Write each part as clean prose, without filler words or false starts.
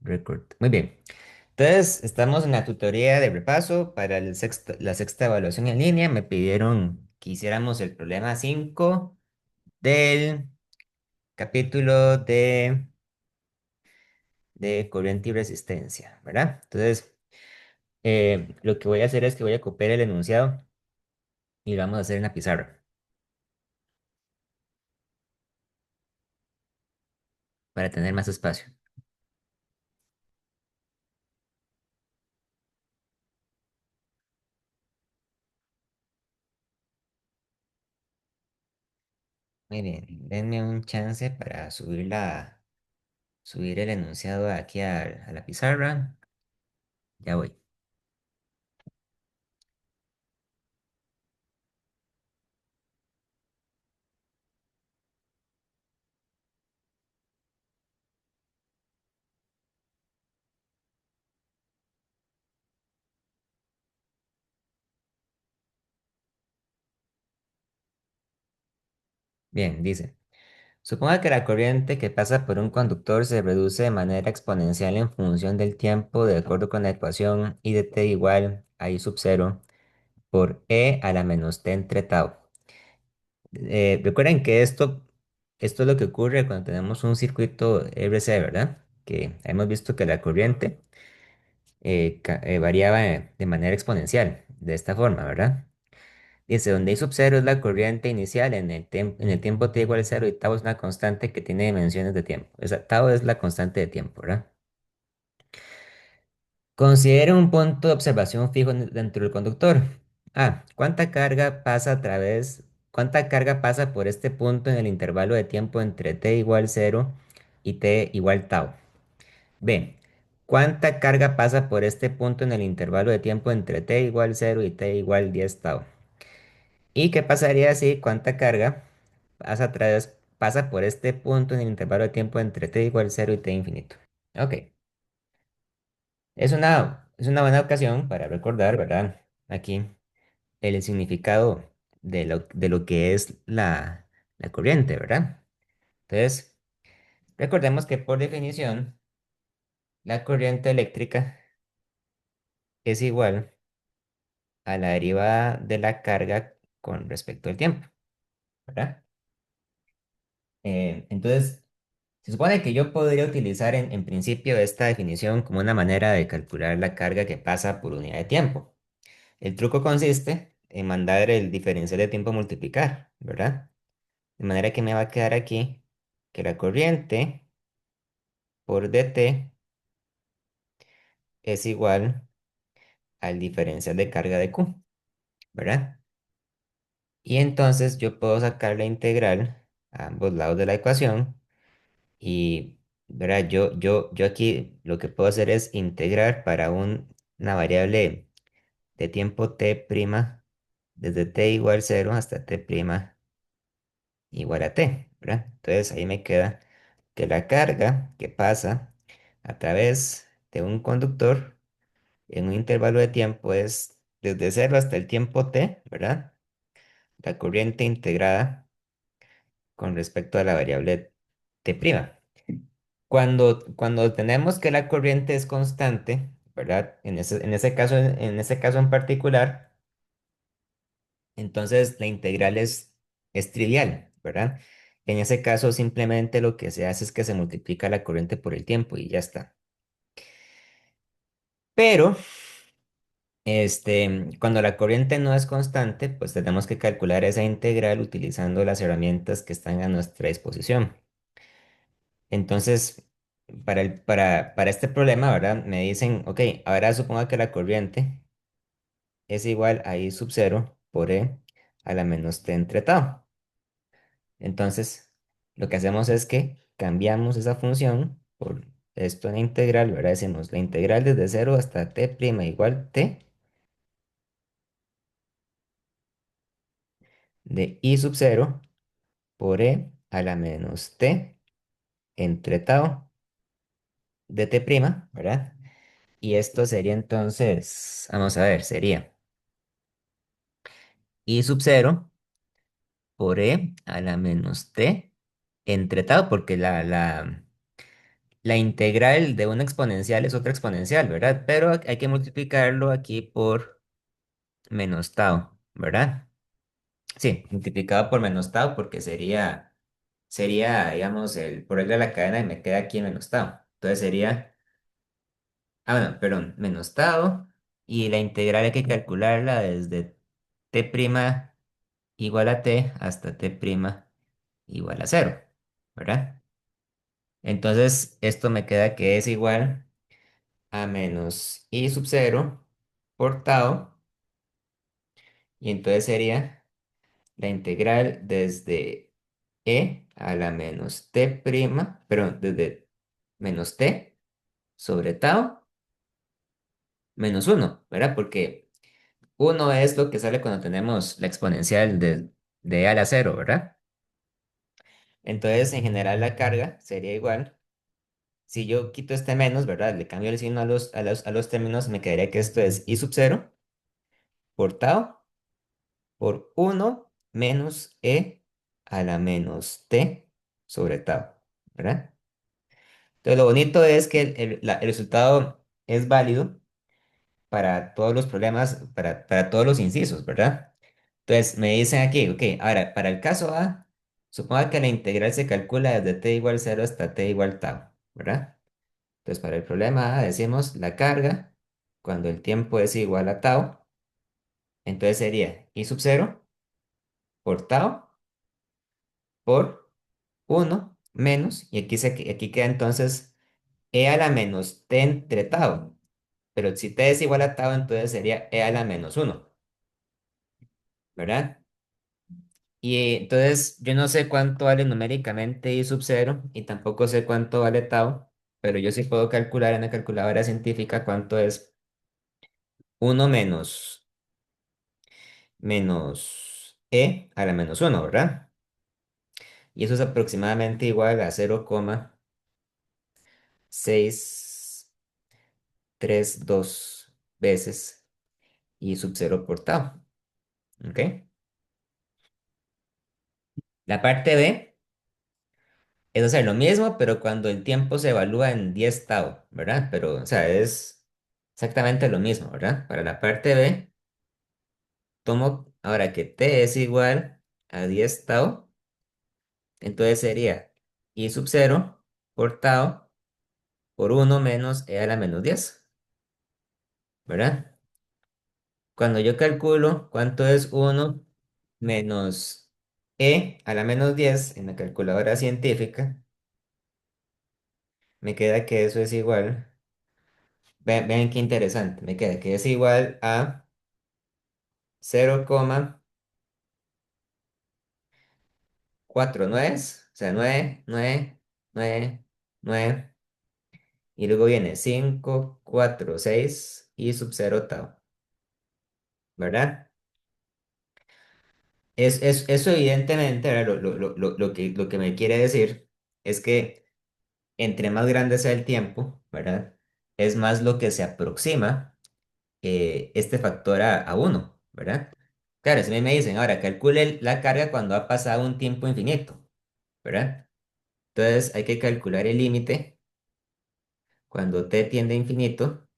Record. Muy bien. Entonces, estamos en la tutoría de repaso para la sexta evaluación en línea. Me pidieron que hiciéramos el problema 5 del capítulo de corriente y resistencia, ¿verdad? Entonces, lo que voy a hacer es que voy a copiar el enunciado y lo vamos a hacer en la pizarra para tener más espacio. Muy bien, denme un chance para subir el enunciado aquí a la pizarra. Ya voy. Bien, dice. Suponga que la corriente que pasa por un conductor se reduce de manera exponencial en función del tiempo de acuerdo con la ecuación I de t igual a I sub 0 por E a la menos t entre tau. Recuerden que esto es lo que ocurre cuando tenemos un circuito RC, ¿verdad? Que hemos visto que la corriente variaba de manera exponencial, de esta forma, ¿verdad? Dice, donde I sub 0 es la corriente inicial en el tiempo t igual a 0 y tau es una constante que tiene dimensiones de tiempo. Tau es la constante de tiempo, ¿verdad? Considere un punto de observación fijo dentro del conductor. A. ¿Cuánta carga pasa por este punto en el intervalo de tiempo entre t igual 0 y t igual tau? B. ¿Cuánta carga pasa por este punto en el intervalo de tiempo entre t igual 0 y t igual 10 tau? ¿Y qué pasaría si cuánta carga pasa por este punto en el intervalo de tiempo entre t igual 0 y t infinito? Ok, es una buena ocasión para recordar, ¿verdad? Aquí el significado de lo que es la corriente, ¿verdad? Entonces, recordemos que por definición, la corriente eléctrica es igual a la derivada de la carga con respecto al tiempo, ¿verdad? Entonces, se supone que yo podría utilizar en principio esta definición como una manera de calcular la carga que pasa por unidad de tiempo. El truco consiste en mandar el diferencial de tiempo a multiplicar, ¿verdad? De manera que me va a quedar aquí que la corriente por dt es igual al diferencial de carga de Q, ¿verdad? Y entonces yo puedo sacar la integral a ambos lados de la ecuación y, ¿verdad? Yo aquí lo que puedo hacer es integrar para una variable de tiempo t prima desde t igual 0 hasta t prima igual a t, ¿verdad? Entonces ahí me queda que la carga que pasa a través de un conductor en un intervalo de tiempo es desde 0 hasta el tiempo t, ¿verdad? La corriente integrada con respecto a la variable t prima. Cuando tenemos que la corriente es constante, ¿verdad? En ese caso en particular, entonces la integral es trivial, ¿verdad? En ese caso simplemente lo que se hace es que se multiplica la corriente por el tiempo y ya está. Pero cuando la corriente no es constante, pues tenemos que calcular esa integral utilizando las herramientas que están a nuestra disposición. Entonces, para este problema, ¿verdad? Me dicen, ok, ahora suponga que la corriente es igual a I sub 0 por E a la menos t entre tau. Entonces, lo que hacemos es que cambiamos esa función por esto en la integral, ¿verdad? Decimos la integral desde 0 hasta t' igual t de I sub 0 por E a la menos t entre tau de t', ¿verdad? Y esto sería entonces, vamos a ver, sería I sub 0 por E a la menos t entre tau, porque la integral de una exponencial es otra exponencial, ¿verdad? Pero hay que multiplicarlo aquí por menos tau, ¿verdad? Sí, multiplicado por menos tau porque digamos, por el de la cadena y me queda aquí menos tau. Entonces sería, bueno, perdón, menos tau y la integral hay que calcularla desde t' igual a t hasta t' igual a cero, ¿verdad? Entonces esto me queda que es igual a menos i sub cero por tau y entonces sería la integral desde a la menos perdón, desde menos t sobre tau menos uno, ¿verdad? Porque uno es lo que sale cuando tenemos la exponencial de e a la cero, ¿verdad? Entonces, en general, la carga sería igual. Si yo quito este menos, ¿verdad? Le cambio el signo a los términos, me quedaría que esto es i sub cero por tau por uno menos a la menos t sobre tau, ¿verdad? Entonces, lo bonito es que el resultado es válido para todos los problemas, para todos los incisos, ¿verdad? Entonces, me dicen aquí, ok, ahora, para el caso A, suponga que la integral se calcula desde t igual cero hasta t igual tau, ¿verdad? Entonces, para el problema A, decimos la carga, cuando el tiempo es igual a tau, entonces sería i sub cero por tau por uno menos, y aquí queda entonces e a la menos t entre tau. Pero si t es igual a tau, entonces sería e a la menos uno, ¿verdad? Y entonces yo no sé cuánto vale numéricamente i sub cero y tampoco sé cuánto vale tau, pero yo sí puedo calcular en la calculadora científica cuánto es uno menos e a la menos uno, ¿verdad? Y eso es aproximadamente igual a 0,632 veces i sub cero por tau, ¿ok? La parte B es hacer lo mismo, pero cuando el tiempo se evalúa en 10 tau, ¿verdad? Pero, o sea, es exactamente lo mismo, ¿verdad? Para la parte B, tomo ahora que t es igual a 10 tau, entonces sería i sub cero por tau por uno menos e a la menos 10, ¿verdad? Cuando yo calculo cuánto es uno menos e a la menos 10 en la calculadora científica, me queda que eso es igual. Vean qué interesante. Me queda que es igual a 0,49, o sea, 9 9 9 9 y luego viene 5 4 6 y sub 0 tau, ¿verdad? Eso evidentemente, ¿verdad? Lo que me quiere decir es que entre más grande sea el tiempo, ¿verdad? Es más lo que se aproxima este factor a 1, ¿verdad? Claro, si me dicen, ahora calcule la carga cuando ha pasado un tiempo infinito, ¿verdad? Entonces hay que calcular el límite cuando t tiende a infinito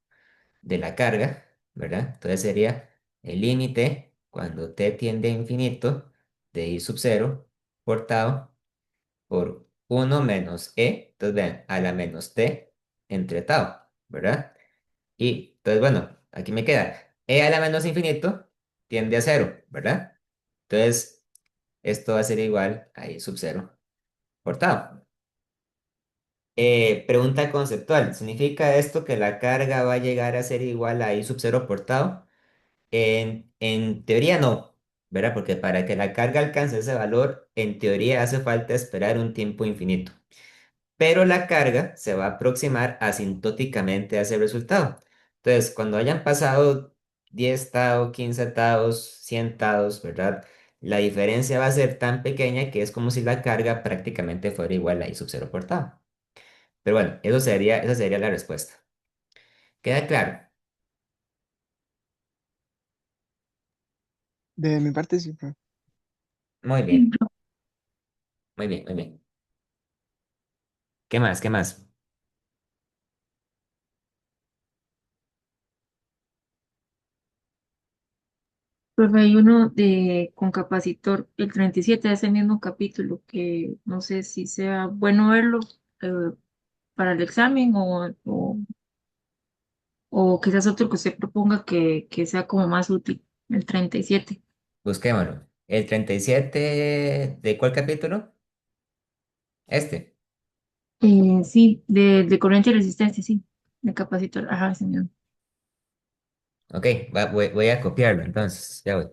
de la carga, ¿verdad? Entonces sería el límite cuando t tiende a infinito de i sub cero por tau por uno menos entonces vean, a la menos t entre tau, ¿verdad? Y entonces, bueno, aquí me queda e a la menos infinito tiende a cero, ¿verdad? Entonces, esto va a ser igual a i sub cero por tau. Pregunta conceptual. ¿Significa esto que la carga va a llegar a ser igual a i sub cero por tau? En teoría no, ¿verdad? Porque para que la carga alcance ese valor, en teoría hace falta esperar un tiempo infinito. Pero la carga se va a aproximar asintóticamente a ese resultado. Entonces, cuando hayan pasado 10 tau, 15 taus, 100 taus, ¿verdad? La diferencia va a ser tan pequeña que es como si la carga prácticamente fuera igual a i sub cero por tau. Pero bueno, esa sería la respuesta. ¿Queda claro? De mi parte, sí, profe. Muy bien, muy bien, muy bien. ¿Qué más? ¿Qué más? Profe, hay uno de con capacitor, el 37 de ese mismo capítulo, que no sé si sea bueno verlo eh, para el examen o quizás otro que usted proponga que sea como más útil, el 37. Busquémoslo. El 37, ¿de cuál capítulo? Este. Sí, de corriente y resistencia, sí, de capacitor, ajá, señor. Ok, voy a copiarlo entonces. Ya voy.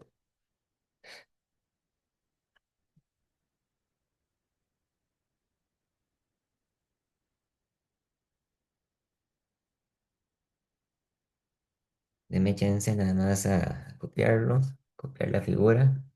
Deme chance nada más a copiarlo. Copiar la figura.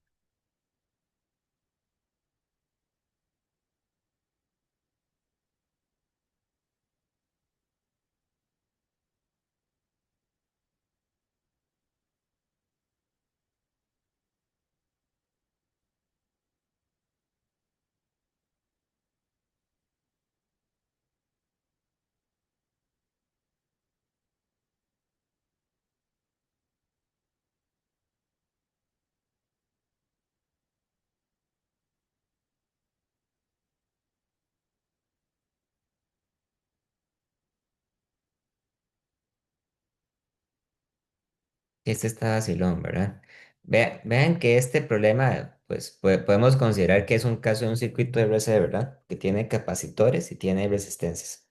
Este está vacilón, ¿verdad? Vean que este problema, pues podemos considerar que es un caso de un circuito de RC, ¿verdad? Que tiene capacitores y tiene resistencias.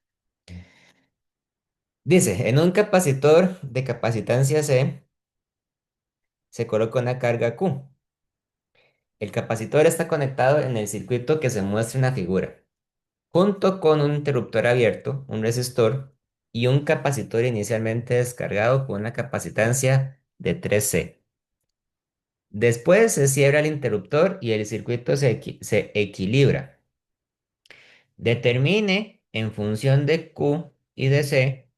Dice, en un capacitor de capacitancia C se coloca una carga Q. El capacitor está conectado en el circuito que se muestra en la figura, junto con un interruptor abierto, un resistor y un capacitor inicialmente descargado con una capacitancia de 3C. Después se cierra el interruptor y el circuito se equilibra. Determine en función de Q y de C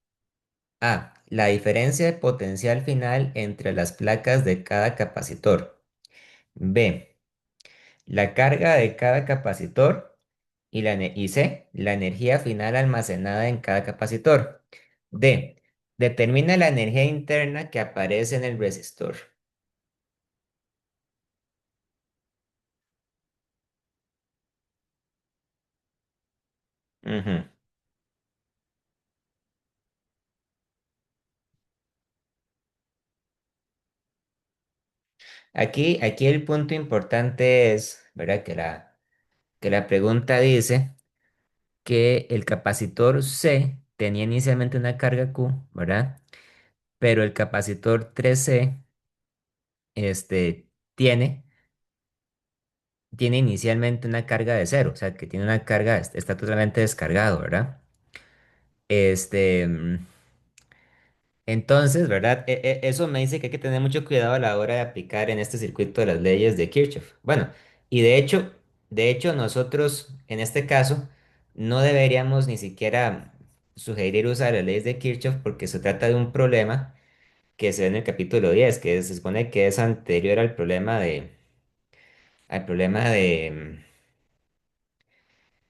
A. La diferencia de potencial final entre las placas de cada capacitor. B. La carga de cada capacitor. Y C. La energía final almacenada en cada capacitor. D. Determina la energía interna que aparece en el resistor. Ujú. Aquí el punto importante es, ¿verdad? Que la pregunta dice que el capacitor C tenía inicialmente una carga Q, ¿verdad? Pero el capacitor 3C tiene, tiene inicialmente una carga de cero, o sea, que tiene una carga, está totalmente descargado, ¿verdad? Este, mm, entonces, ¿verdad? Eso me dice que hay que tener mucho cuidado a la hora de aplicar en este circuito de las leyes de Kirchhoff. Bueno, y de hecho nosotros en este caso no deberíamos ni siquiera sugerir usar las leyes de Kirchhoff porque se trata de un problema que se ve en el capítulo 10 que se supone que es anterior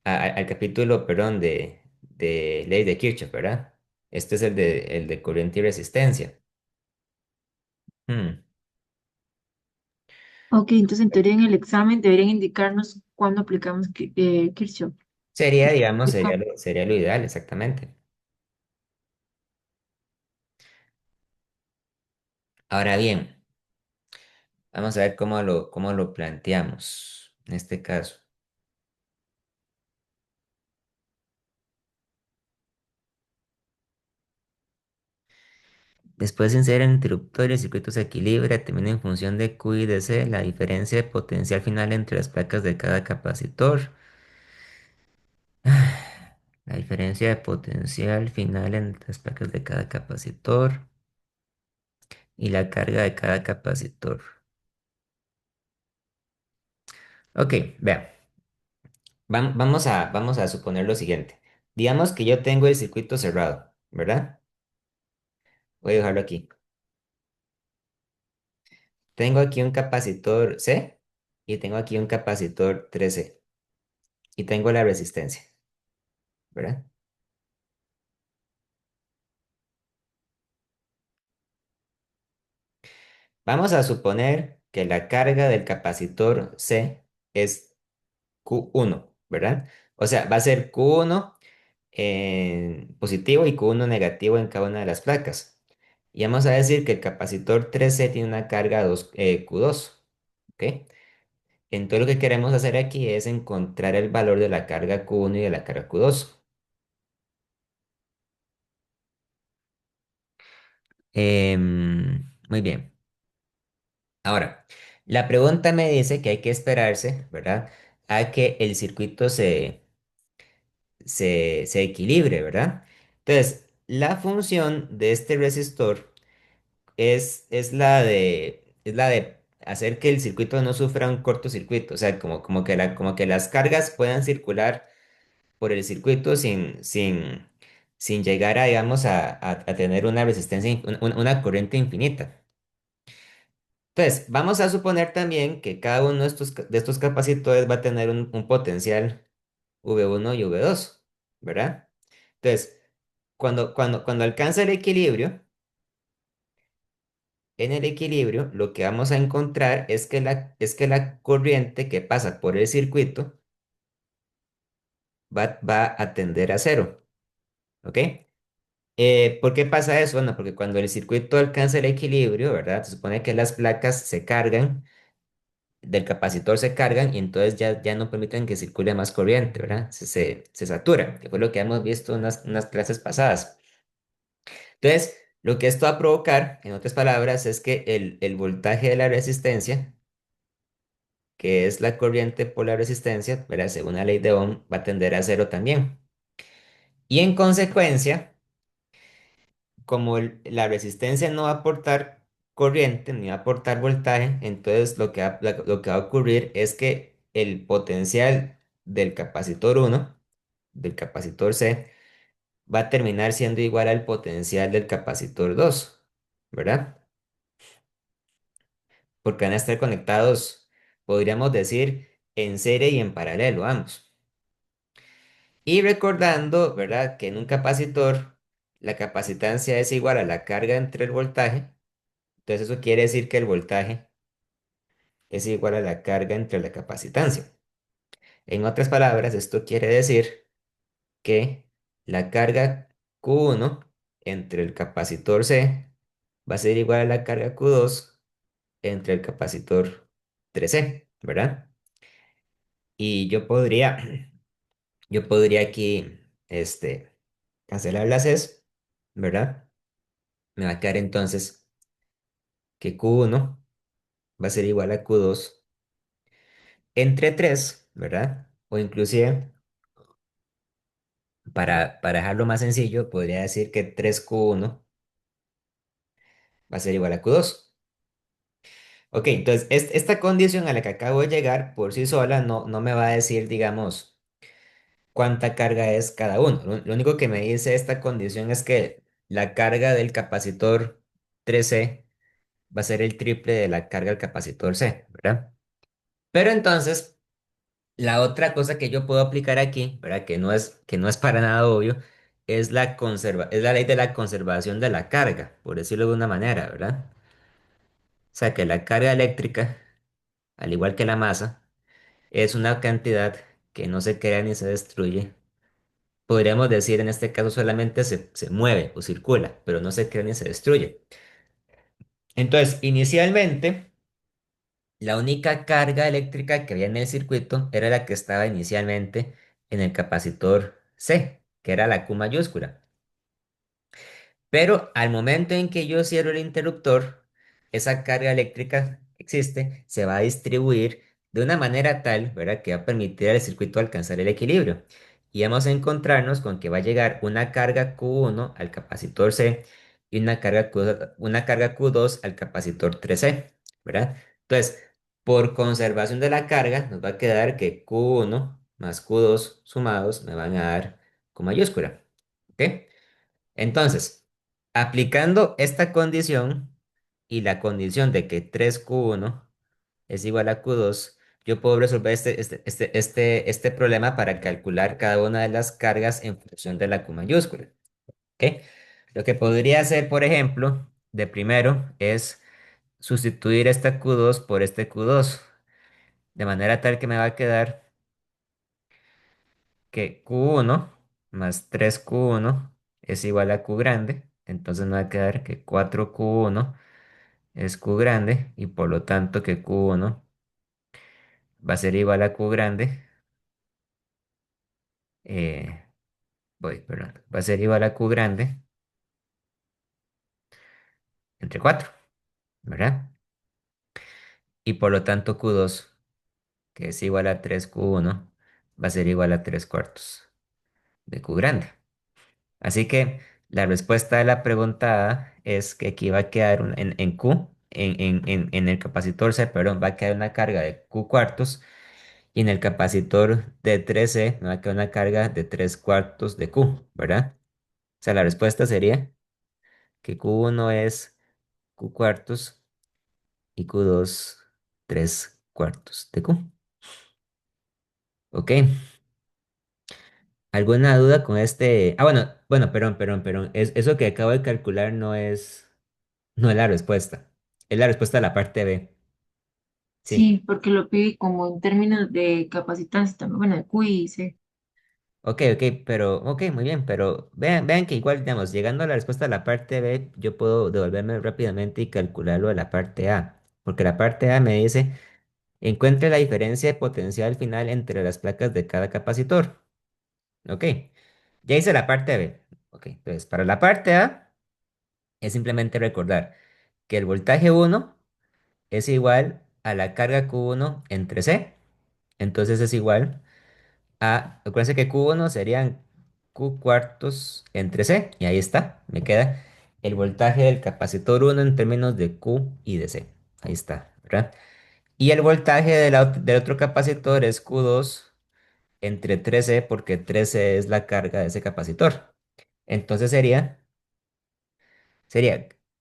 al capítulo, perdón, de ley de Kirchhoff, ¿verdad? Este es el de corriente y resistencia. Hmm. Ok, entonces en teoría en el examen deberían indicarnos cuándo aplicamos Kirchhoff. Sería, digamos, ¿Y cuándo? sería lo ideal, exactamente. Ahora bien, vamos a ver cómo lo planteamos en este caso. Después de inserir el interruptor, el circuito se equilibra, determina en función de Q y de C la diferencia de potencial final entre las placas de cada capacitor. La diferencia de potencial final entre las placas de cada capacitor y la carga de cada capacitor. Ok, vean, vamos a suponer lo siguiente. Digamos que yo tengo el circuito cerrado, ¿verdad? Voy a dejarlo aquí. Tengo aquí un capacitor C y tengo aquí un capacitor 3C y tengo la resistencia, ¿verdad? Vamos a suponer que la carga del capacitor C es Q1, ¿verdad? O sea, va a ser Q1 en positivo y Q1 negativo en cada una de las placas. Y vamos a decir que el capacitor 3C tiene una carga Q2, ¿ok? Entonces lo que queremos hacer aquí es encontrar el valor de la carga Q1 y de la carga Q2. Muy bien. Ahora, la pregunta me dice que hay que esperarse, ¿verdad? A que el circuito se equilibre, ¿verdad? Entonces, la función de este resistor es la de hacer que el circuito no sufra un cortocircuito, o sea, como que las cargas puedan circular por el circuito sin llegar a, digamos, a tener una resistencia, una corriente infinita. Entonces, vamos a suponer también que cada uno de estos capacitores va a tener un potencial V1 y V2, ¿verdad? Entonces, cuando alcanza el equilibrio, en el equilibrio, lo que vamos a encontrar es que la corriente que pasa por el circuito va a tender a cero, ¿ok? ¿Por qué pasa eso? Bueno, porque cuando el circuito alcanza el equilibrio, ¿verdad? Se supone que las placas se cargan, del capacitor se cargan y entonces ya no permiten que circule más corriente, ¿verdad? Se satura, que fue lo que hemos visto en unas clases pasadas. Entonces, lo que esto va a provocar, en otras palabras, es que el voltaje de la resistencia, que es la corriente por la resistencia, ¿verdad? Según la ley de Ohm, va a tender a cero también. Y en consecuencia, como la resistencia no va a aportar corriente ni va a aportar voltaje, entonces lo que va a ocurrir es que el potencial del capacitor 1, del capacitor C, va a terminar siendo igual al potencial del capacitor 2, ¿verdad? Porque van a estar conectados, podríamos decir, en serie y en paralelo ambos. Y recordando, ¿verdad? Que en un capacitor la capacitancia es igual a la carga entre el voltaje. Entonces eso quiere decir que el voltaje es igual a la carga entre la capacitancia. En otras palabras, esto quiere decir que la carga Q1 entre el capacitor C va a ser igual a la carga Q2 entre el capacitor 3C, ¿verdad? Y yo podría aquí, cancelar las S, ¿verdad? Me va a quedar entonces que Q1 va a ser igual a Q2 entre 3, ¿verdad? O inclusive, para dejarlo más sencillo, podría decir que 3Q1 va a ser igual a Q2. Ok, entonces esta condición a la que acabo de llegar por sí sola no me va a decir, digamos, cuánta carga es cada uno. Lo único que me dice esta condición es que la carga del capacitor 3C va a ser el triple de la carga del capacitor C, ¿verdad? Pero entonces, la otra cosa que yo puedo aplicar aquí, ¿verdad? Que no es para nada obvio, es la ley de la conservación de la carga, por decirlo de una manera, ¿verdad? O sea, que la carga eléctrica, al igual que la masa, es una cantidad que no se crea ni se destruye. Podríamos decir en este caso solamente se mueve o circula, pero no se crea ni se destruye. Entonces, inicialmente, la única carga eléctrica que había en el circuito era la que estaba inicialmente en el capacitor C, que era la Q mayúscula. Pero al momento en que yo cierro el interruptor, esa carga eléctrica que existe se va a distribuir de una manera tal, ¿verdad?, que va a permitir al circuito alcanzar el equilibrio. Y vamos a encontrarnos con que va a llegar una carga Q1 al capacitor C y una carga Q2 al capacitor 3C, ¿verdad? Entonces, por conservación de la carga, nos va a quedar que Q1 más Q2 sumados me van a dar Q mayúscula. ¿Ok? Entonces, aplicando esta condición y la condición de que 3Q1 es igual a Q2, yo puedo resolver este problema para calcular cada una de las cargas en función de la Q mayúscula. ¿Ok? Lo que podría hacer, por ejemplo, de primero es sustituir esta Q2 por este Q2, de manera tal que me va a quedar que Q1 más 3Q1 es igual a Q grande, entonces me va a quedar que 4Q1 es Q grande y por lo tanto que Q1 va a ser igual a Q grande, eh, perdón, va a ser igual a Q grande entre 4, ¿verdad? Y por lo tanto Q2, que es igual a 3Q1, va a ser igual a 3 cuartos de Q grande. Así que la respuesta de la pregunta A es que aquí va a quedar en Q, en el capacitor C, perdón, va a quedar una carga de Q cuartos y en el capacitor de 3C me va a quedar una carga de 3 cuartos de Q, ¿verdad? O sea, la respuesta sería que Q1 es Q cuartos y Q2 3 cuartos de Q. ¿Ok? ¿Alguna duda con este? Ah, bueno, perdón. Eso que acabo de calcular no es la respuesta. Es la respuesta a la parte B. Sí. Sí, porque lo pide como en términos de capacitancia también, bueno, de Q y C. Ok, muy bien, pero vean que igual, digamos, llegando a la respuesta a la parte B, yo puedo devolverme rápidamente y calcularlo de la parte A. Porque la parte A me dice, encuentre la diferencia de potencial final entre las placas de cada capacitor. Ok, ya hice la parte B. Ok, entonces, para la parte A, es simplemente recordar que el voltaje 1 es igual a la carga Q1 entre C. Entonces es igual a, acuérdense que Q1 serían Q cuartos entre C. Y ahí está, me queda el voltaje del capacitor 1 en términos de Q y de C. Ahí está, ¿verdad? Y el voltaje del otro capacitor es Q2 entre 3C porque 3C es la carga de ese capacitor. Entonces sería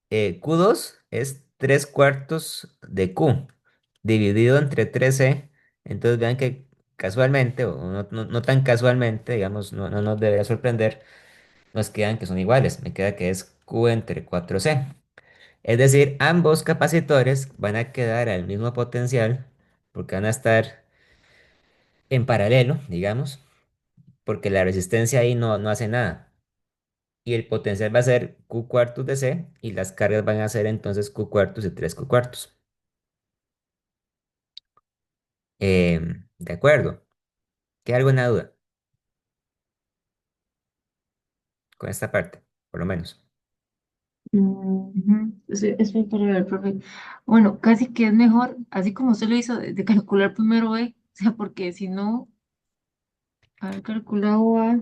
Q2 es 3 cuartos de Q dividido entre 13. Entonces vean que casualmente, o no tan casualmente, digamos, no nos debería sorprender, nos quedan que son iguales. Me queda que es Q entre 4C. Es decir, ambos capacitores van a quedar al mismo potencial porque van a estar en paralelo, digamos, porque la resistencia ahí no hace nada. Y el potencial va a ser Q cuartos de C y las cargas van a ser entonces Q cuartos y 3 Q cuartos. De acuerdo. ¿Queda alguna duda con esta parte? Por lo menos. Ujú. Eso para ver, profe. Bueno, casi que es mejor, así como usted lo hizo, de calcular primero B, o sea, porque si no, haber calculado A.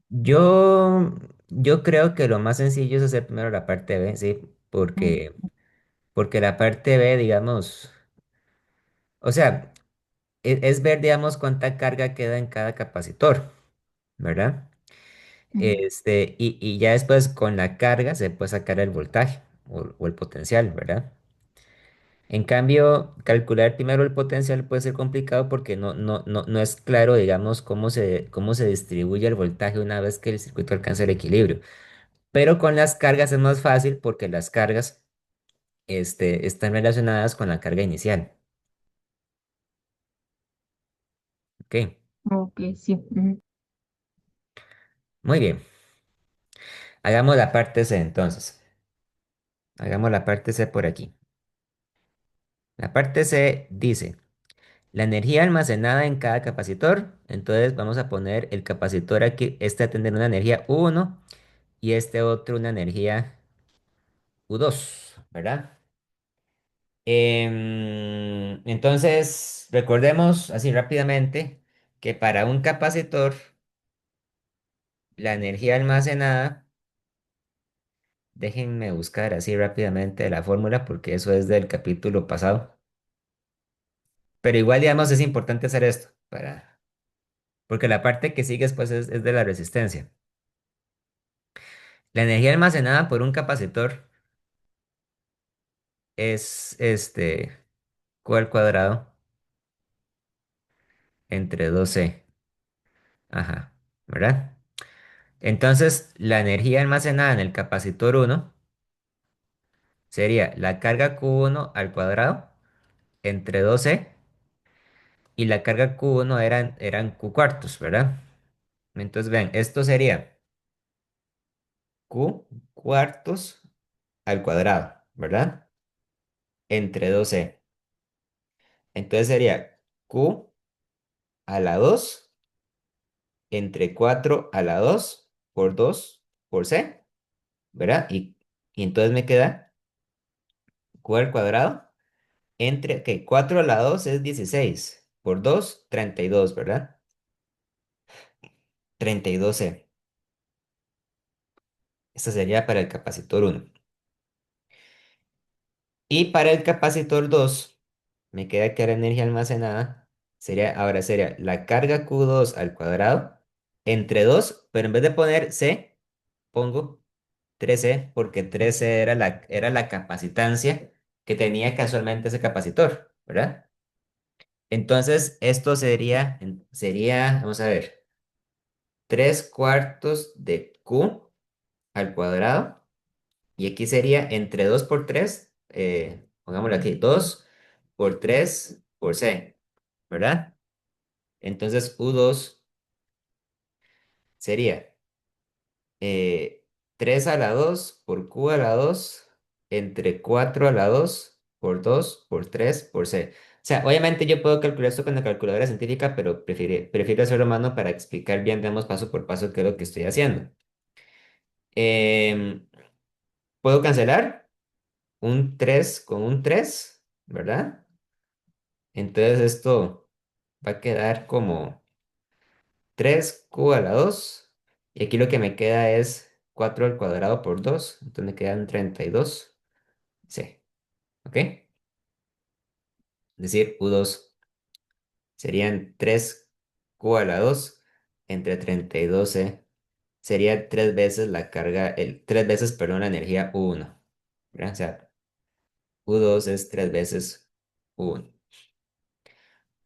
Yo creo que lo más sencillo es hacer primero la parte B, sí, Mm, porque la parte B, digamos, o sea, es ver, digamos, cuánta carga queda en cada capacitor, ¿verdad? mm. Y ya después con la carga se puede sacar el voltaje o el potencial, ¿verdad? En cambio, calcular primero el potencial puede ser complicado porque no es claro, digamos, cómo se distribuye el voltaje una vez que el circuito alcanza el equilibrio. Pero con las cargas es más fácil porque las cargas, están relacionadas con la carga inicial. Ok, Ok, sí. Ujú. muy bien. Hagamos la parte C entonces. Hagamos la parte C por aquí. La parte C dice, la energía almacenada en cada capacitor. Entonces vamos a poner el capacitor aquí, este va a tener una energía U1 y este otro una energía U2, ¿verdad? Entonces, recordemos así rápidamente que para un capacitor, la energía almacenada, déjenme buscar así rápidamente la fórmula porque eso es del capítulo pasado, pero igual, digamos, es importante hacer esto, porque la parte que sigue después es de la resistencia. La energía almacenada por un capacitor es Q al cuadrado entre 2C. Ajá, ¿verdad? Entonces, la energía almacenada en el capacitor 1 sería la carga Q1 al cuadrado entre 2C y la carga Q1 eran Q cuartos, ¿verdad? Entonces, vean, esto sería Q cuartos al cuadrado, ¿verdad? Entre 2C. Entonces sería Q a la 2 entre 4 a la 2 por 2 por C, ¿verdad? Y entonces me queda Q al cuadrado entre, que 4 a la 2 es 16 por 2 32, ¿verdad? 32C. Esto sería para el capacitor uno. Y para el capacitor 2 me queda que la energía almacenada ahora sería la carga Q2 al cuadrado entre 2, pero en vez de poner C, pongo 13 porque 13 era la capacitancia que tenía casualmente ese capacitor, ¿verdad? Entonces, esto sería, vamos a ver, 3 cuartos de Q al cuadrado. Y aquí sería entre 2 por 3 pongámoslo aquí, 2 por 3 por C, ¿verdad? Entonces, U2 sería 3 a la 2 por Q a la 2 entre 4 a la 2 por 2 por 3 por C. O sea, obviamente yo puedo calcular esto con la calculadora científica, pero prefiero hacerlo a mano para explicar bien, digamos, paso por paso qué es lo que estoy haciendo. Em, Puedo cancelar un 3 con un 3, ¿verdad? Entonces esto va a quedar como 3Q a la 2. Y aquí lo que me queda es 4 al cuadrado por 2. Entonces me quedan 32. Sí, ¿ok? Es decir, U2 serían 3Q a la 2 entre 32C. Sería tres veces la carga, tres veces, perdón, la energía U1. ¿Verdad? O sea, U2 es tres veces U1.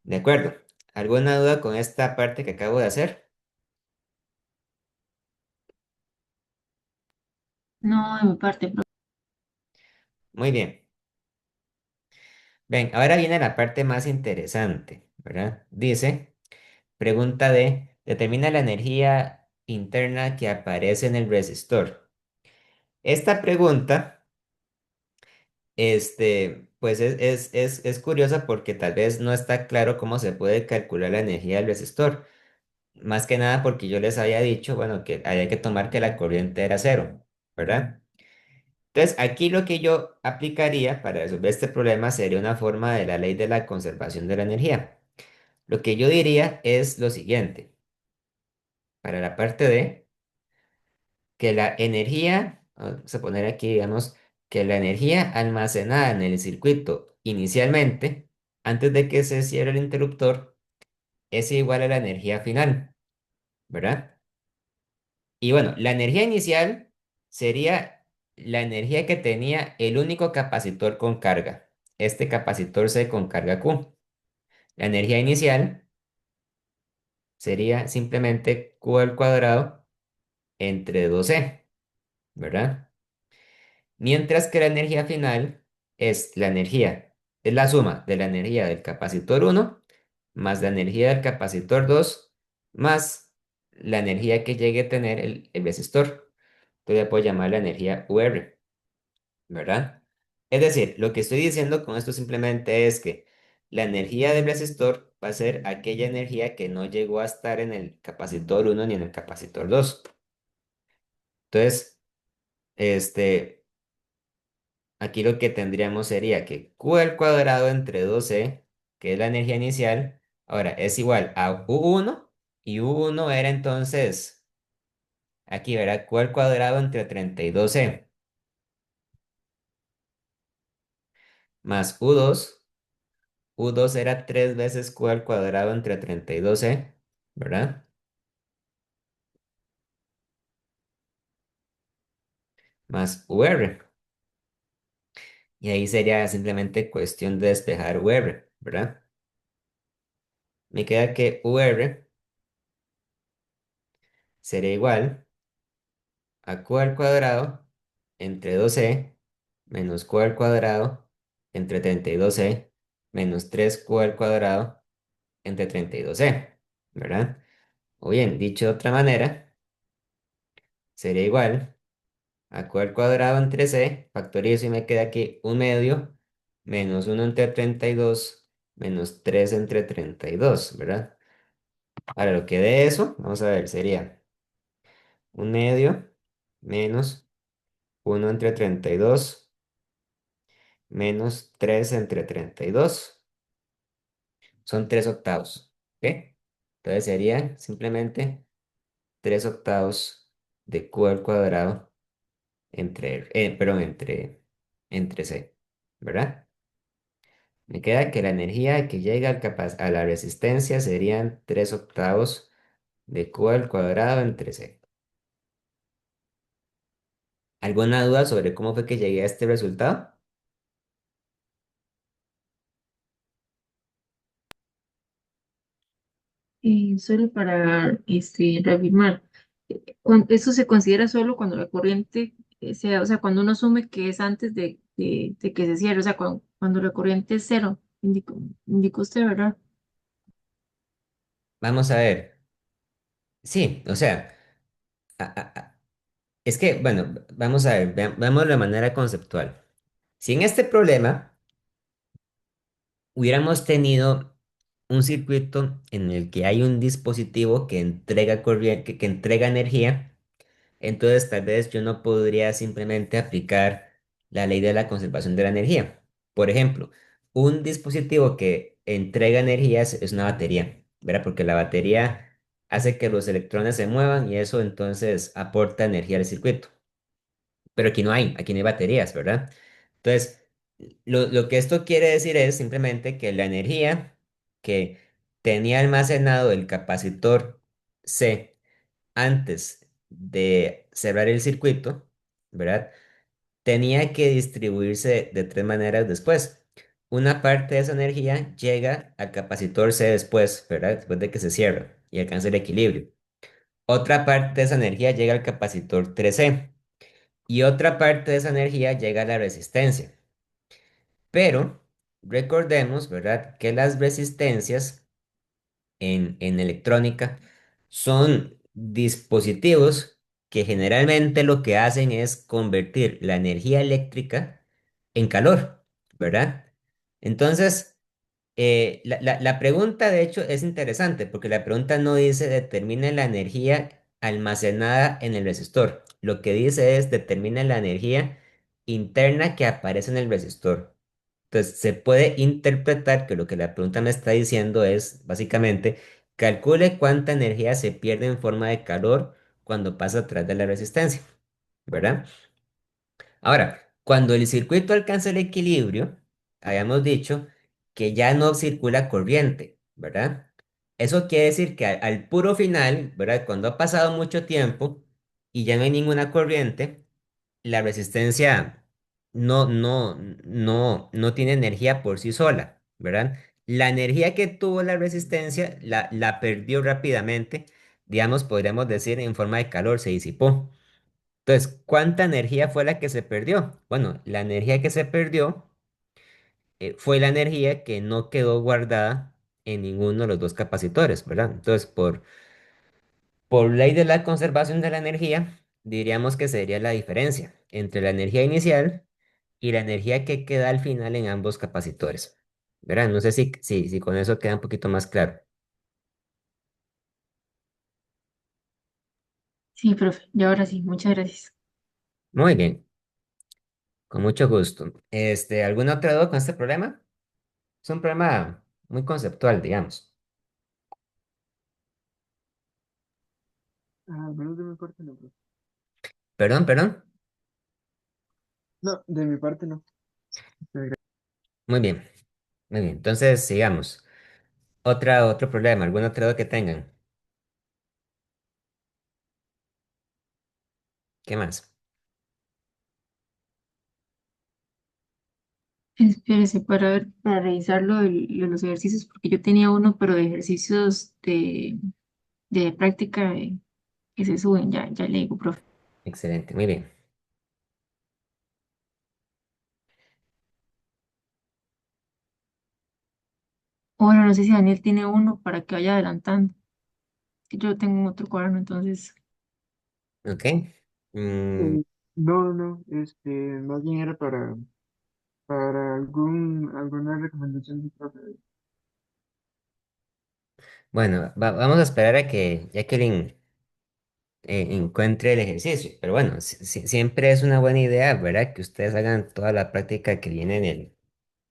¿De acuerdo? ¿Alguna duda con esta parte que acabo de hacer? No, de mi parte, profe. Muy bien. Ven, ahora viene la parte más interesante, ¿verdad? Dice, pregunta D, determina la energía interna que aparece en el resistor. Esta pregunta, pues es curiosa porque tal vez no está claro cómo se puede calcular la energía del resistor. Más que nada porque yo les había dicho, bueno, que había que tomar que la corriente era cero, ¿verdad? Entonces, aquí lo que yo aplicaría para resolver este problema sería una forma de la ley de la conservación de la energía. Lo que yo diría es lo siguiente, para la parte D, que la energía, vamos a poner aquí, digamos, que la energía almacenada en el circuito inicialmente, antes de que se cierre el interruptor, es igual a la energía final, ¿verdad? Y bueno, la energía inicial sería la energía que tenía el único capacitor con carga. Este capacitor C con carga Q. La energía inicial sería simplemente Q al cuadrado entre 2C, ¿verdad? Mientras que la energía final es la suma de la energía del capacitor uno más la energía del capacitor 2 más la energía que llegue a tener el resistor. Entonces le puedo llamar la energía UR, ¿verdad? Es decir, lo que estoy diciendo con esto simplemente es que la energía del resistor va a ser aquella energía que no llegó a estar en el capacitor uno ni en el capacitor 2. Entonces, este, aquí lo que tendríamos sería que Q al cuadrado entre 2C, que es la energía inicial, ahora es igual a U1, y U1 era entonces, aquí verá Q al cuadrado entre 32C, más U2. U2 era 3 veces Q al cuadrado entre 32C, ¿verdad? Más UR. Y ahí sería simplemente cuestión de despejar UR, ¿verdad? Me queda que UR sería igual a Q al cuadrado entre 2C menos q al cuadrado entre 32c menos 3q al cuadrado entre 32c, ¿verdad? O bien, dicho de otra manera, sería igual a q al cuadrado entre c, factorizo y me queda aquí un medio, menos 1 entre 32 menos 3 entre 32, ¿verdad? Ahora, lo que de eso, vamos a ver, sería un medio menos 1 entre 32 menos 3 entre 32. Son 3 octavos, ¿ok? Entonces sería simplemente 3 octavos de q al cuadrado perdón, entre c, ¿verdad? Me queda que la energía que llega a la resistencia serían 3 octavos de q al cuadrado entre c. ¿Alguna duda sobre cómo fue que llegué a este resultado? Solo para reafirmar, eso se considera solo cuando la corriente sea, o sea, cuando uno asume que es antes de que se cierre, o sea, cuando la corriente es cero, indicó usted, ¿verdad? Vamos a ver. Sí, o sea, a- a- a- es que, bueno, vamos a ver, veamos de manera conceptual. Si en este problema hubiéramos tenido un circuito en el que hay un dispositivo que entrega corriente, que entrega energía, entonces tal vez yo no podría simplemente aplicar la ley de la conservación de la energía. Por ejemplo, un dispositivo que entrega energía es una batería, ¿verdad? Porque la batería hace que los electrones se muevan y eso entonces aporta energía al circuito. Pero aquí no hay baterías, ¿verdad? Entonces, lo que esto quiere decir es simplemente que la energía que tenía almacenado el capacitor C antes de cerrar el circuito, ¿verdad? Tenía que distribuirse de tres maneras después. Una parte de esa energía llega al capacitor C después, ¿verdad? Después de que se cierra y alcanza el equilibrio. Otra parte de esa energía llega al capacitor 3C y otra parte de esa energía llega a la resistencia. Pero recordemos, ¿verdad? Que las resistencias en electrónica son dispositivos que generalmente lo que hacen es convertir la energía eléctrica en calor, ¿verdad? Entonces, la pregunta de hecho es interesante porque la pregunta no dice determine la energía almacenada en el resistor. Lo que dice es determine la energía interna que aparece en el resistor. Entonces, se puede interpretar que lo que la pregunta me está diciendo es, básicamente, calcule cuánta energía se pierde en forma de calor cuando pasa a través de la resistencia, ¿verdad? Ahora, cuando el circuito alcanza el equilibrio, habíamos dicho que ya no circula corriente, ¿verdad? Eso quiere decir que al puro final, ¿verdad? Cuando ha pasado mucho tiempo y ya no hay ninguna corriente, la resistencia no tiene energía por sí sola, ¿verdad? La energía que tuvo la resistencia la perdió rápidamente, digamos, podríamos decir en forma de calor, se disipó. Entonces, ¿cuánta energía fue la que se perdió? Bueno, la energía que se perdió fue la energía que no quedó guardada en ninguno de los dos capacitores, ¿verdad? Entonces, por ley de la conservación de la energía, diríamos que sería la diferencia entre la energía inicial y la energía que queda al final en ambos capacitores. ¿Verdad? No sé si con eso queda un poquito más claro. Sí, profe, y ahora sí, muchas gracias. Muy bien, con mucho gusto. ¿Alguna otra duda con este problema? Es un problema muy conceptual, digamos. Ah, menos de mi parte no, bro. Perdón, perdón. No, de mi parte no. Muy bien, muy bien. Entonces, sigamos. Otro problema, algún otro duda que tengan. ¿Qué más? Espérese para ver, para revisar de los ejercicios, porque yo tenía uno, pero de ejercicios de práctica que se suben, ya le digo, profe. Excelente, muy bien. O bueno, no sé si Daniel tiene uno para que vaya adelantando. Que yo tengo otro cuaderno, entonces Ok. Mm, Eh, no, no, más bien era para alguna recomendación de profe. bueno, vamos a esperar a que Jacqueline encuentre el ejercicio. Pero bueno, siempre es una buena idea, ¿verdad? Que ustedes hagan toda la práctica que viene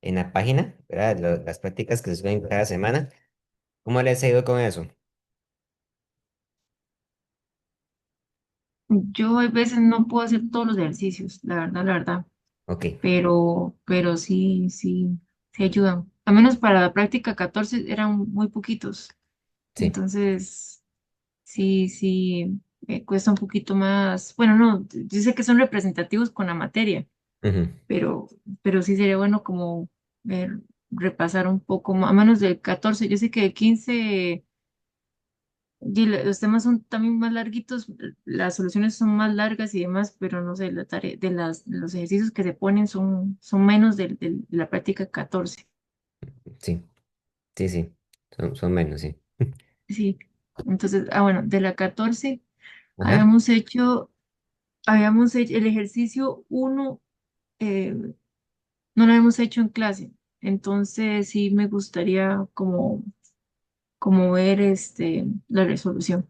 en la página, ¿verdad? Las prácticas que se suben cada semana. ¿Cómo les ha ido con eso? yo a veces no puedo hacer todos los ejercicios, la verdad, Ok, pero sí, sí, sí ayudan. Al menos para la práctica 14 eran muy poquitos, sí. entonces sí, sí, cuesta un poquito más. Bueno, no, yo sé que son representativos con la materia, Ujú, pero, pero sí sería bueno como repasar un poco más, a menos del 14. Yo sé que el 15 y los temas son también más larguitos, las soluciones son más largas y demás, pero no sé, la tarea de los ejercicios que se ponen son menos de la práctica 14. sí, sí, sí. Son menos, sí. Sí, entonces, bueno, de la 14 Ajá. habíamos hecho, habíamos hecho el ejercicio uno, eh, no lo habíamos hecho en clase, entonces sí me gustaría como ver la resolución.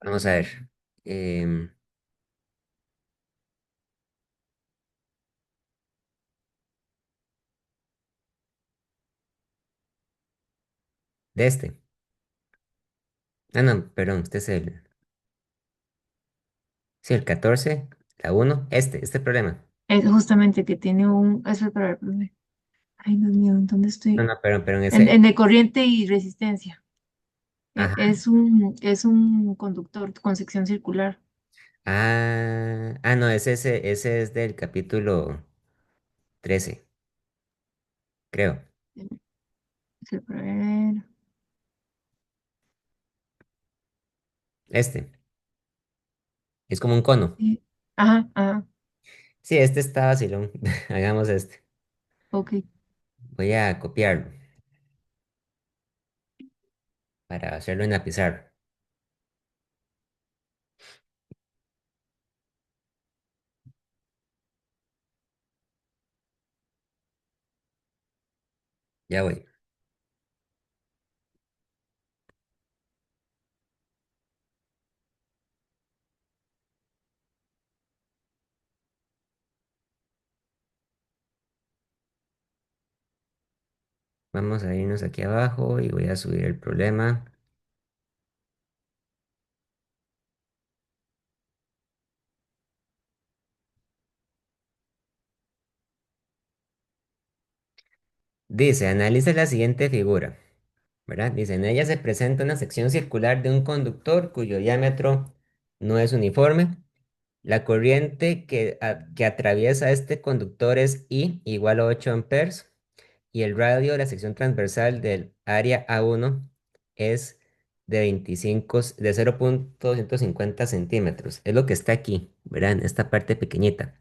Vamos a ver. Em, de este. Ah, no, perdón, este es el. Sí, el 14 la uno este problema. Es justamente que tiene eso es para el profe. Ay, Dios mío, ¿en dónde No, estoy? no, perdón, En ese. de corriente y resistencia. Ajá. Es un conductor con sección circular. No, ese es del capítulo 13 creo. Para ver. Este. Es como un cono. Sí. Ajá, ajá, Sí, este está vacilón. Hagamos este. ok. Voy a copiarlo para hacerlo en la pizarra. Ya voy. Vamos a irnos aquí abajo y voy a subir el problema. Dice, analiza la siguiente figura, ¿verdad? Dice, en ella se presenta una sección circular de un conductor cuyo diámetro no es uniforme. La corriente que atraviesa este conductor es I igual a 8 amperes y el radio de la sección transversal del área A1 es de 0,250 centímetros. Es lo que está aquí, ¿verdad? En esta parte pequeñita.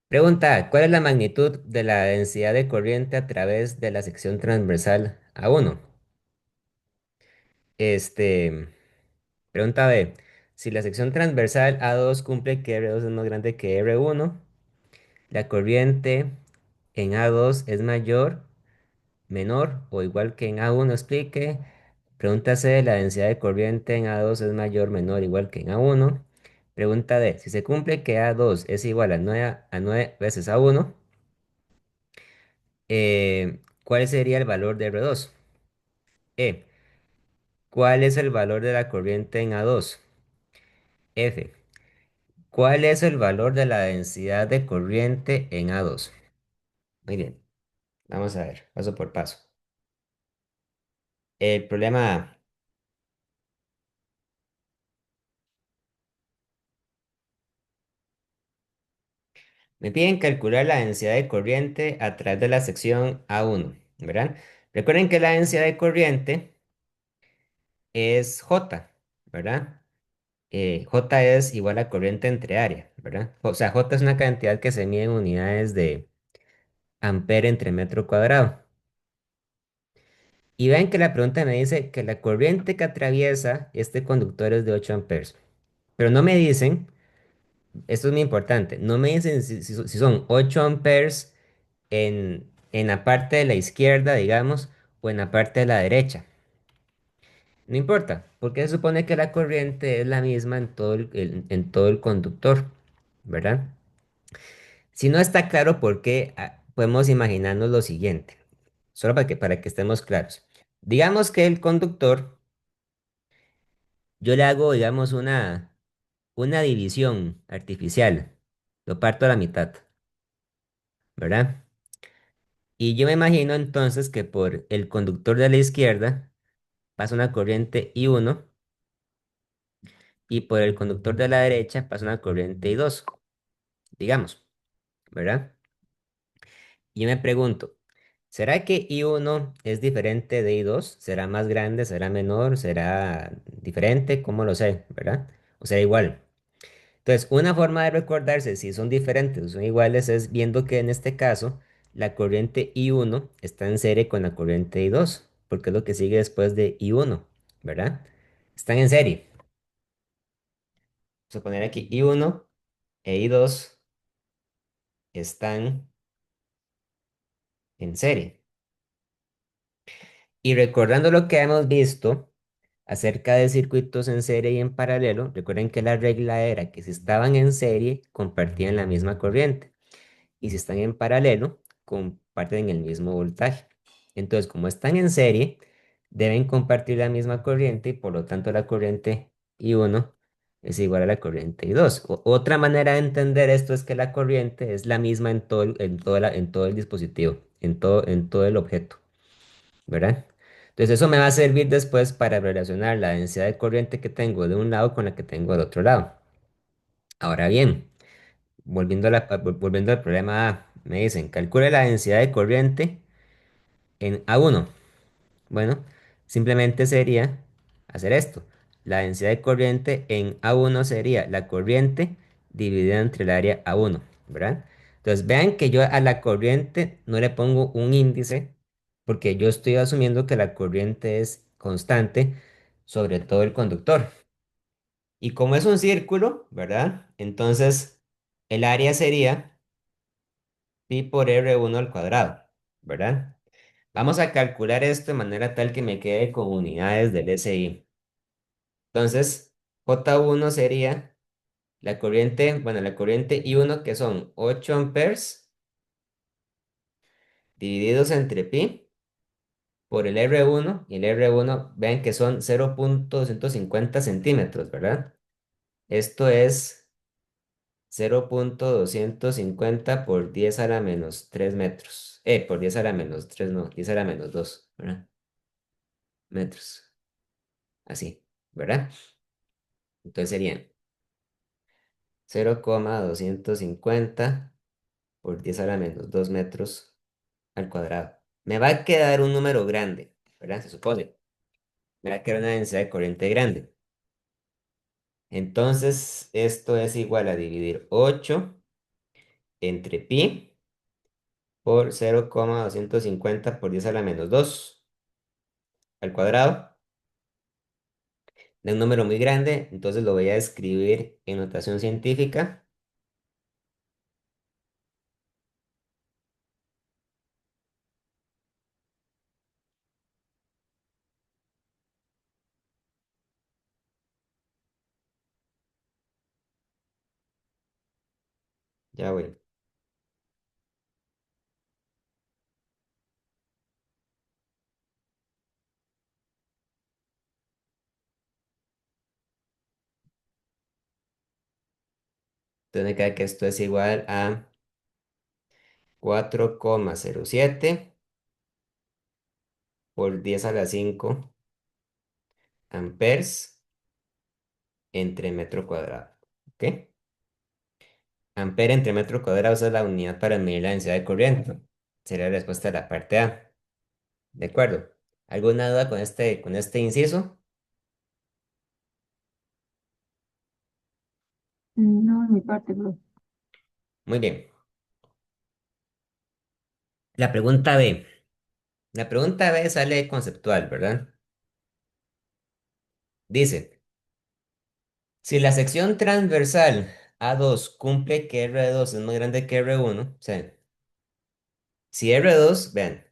Pregunta, ¿cuál es la magnitud de la densidad de corriente a través de la sección transversal A1? Este, pregunta B, si la sección transversal A2 cumple que R2 es más grande que R1, la corriente en A2 es mayor, menor o igual que en A1, explique. Pregunta C, la densidad de corriente en A2 es mayor, menor, igual que en A1. Pregunta D, si se cumple que A2 es igual a 9 veces A1, ¿cuál sería el valor de R2? E, ¿cuál es el valor de la corriente en A2? F, ¿cuál es el valor de la densidad de corriente en A2? Muy bien, vamos a ver, paso por paso. El problema, me piden calcular la densidad de corriente a través de la sección A1, ¿verdad? Recuerden que la densidad de corriente es J, ¿verdad? J es igual a corriente entre área, ¿verdad? O sea, J es una cantidad que se mide en unidades de ampere entre metro cuadrado. Y ven que la pregunta me dice que la corriente que atraviesa este conductor es de 8 amperes. Pero no me dicen, esto es muy importante, no me dicen si son 8 amperes en la parte de la izquierda, digamos, o en la parte de la derecha. No importa, porque se supone que la corriente es la misma en todo en todo el conductor, ¿verdad? Si no está claro por qué, podemos imaginarnos lo siguiente, solo para que estemos claros. Digamos que el conductor, yo le hago, digamos, una división artificial, lo parto a la mitad, ¿verdad? Y yo me imagino entonces que por el conductor de la izquierda pasa una corriente I1 y por el conductor de la derecha pasa una corriente I2, digamos, ¿verdad? Y yo me pregunto, ¿será que I1 es diferente de I2? ¿Será más grande? ¿Será menor? ¿Será diferente? ¿Cómo lo sé? ¿Verdad? O sea, igual. Entonces, una forma de recordarse si son diferentes o son iguales es viendo que en este caso la corriente I1 está en serie con la corriente I2, porque es lo que sigue después de I1, ¿verdad? Están en serie. Vamos a poner aquí I1 e I2 están en serie. Y recordando lo que hemos visto acerca de circuitos en serie y en paralelo, recuerden que la regla era que si estaban en serie, compartían la misma corriente. Y si están en paralelo, comparten el mismo voltaje. Entonces, como están en serie, deben compartir la misma corriente y por lo tanto la corriente I1 es igual a la corriente I2. Otra manera de entender esto es que la corriente es la misma en todo en todo el dispositivo, en todo el objeto, ¿verdad? Entonces eso me va a servir después para relacionar la densidad de corriente que tengo de un lado con la que tengo del otro lado. Ahora bien, volviendo al problema A, me dicen, calcule la densidad de corriente en A1. Bueno, simplemente sería hacer esto. La densidad de corriente en A1 sería la corriente dividida entre el área A1, ¿verdad? Entonces vean que yo a la corriente no le pongo un índice porque yo estoy asumiendo que la corriente es constante sobre todo el conductor. Y como es un círculo, ¿verdad? Entonces el área sería pi por R1 al cuadrado, ¿verdad? Vamos a calcular esto de manera tal que me quede con unidades del SI. Entonces, J1 sería la corriente, bueno, la corriente I1 que son 8 amperes divididos entre pi por el R1 y el R1, vean que son 0,250 centímetros, ¿verdad? Esto es 0,250 por 10 a la menos 3 metros. Por 10 a la menos 3 no, 10 a la menos 2, ¿verdad? Metros. Así, ¿verdad? Entonces serían 0,250 por 10 a la menos 2 metros al cuadrado. Me va a quedar un número grande, ¿verdad? Se supone. Me va a quedar una densidad de corriente grande. Entonces, esto es igual a dividir 8 entre pi por 0,250 por 10 a la menos 2 al cuadrado. De un número muy grande, entonces lo voy a escribir en notación científica. Ya voy. Entonces me queda que esto es igual a 4,07 por 10 a la 5 amperes entre metro cuadrado. ¿Ok? Ampere entre metro cuadrado esa es la unidad para medir la densidad de corriente. Sería la respuesta de la parte A. ¿De acuerdo? ¿Alguna duda con con este inciso? No, de mi parte, bro. Muy bien. La pregunta B. La pregunta B sale conceptual, ¿verdad? Dice, si la sección transversal A2 cumple que R2 es más grande que R1, o sea, si R2, vean,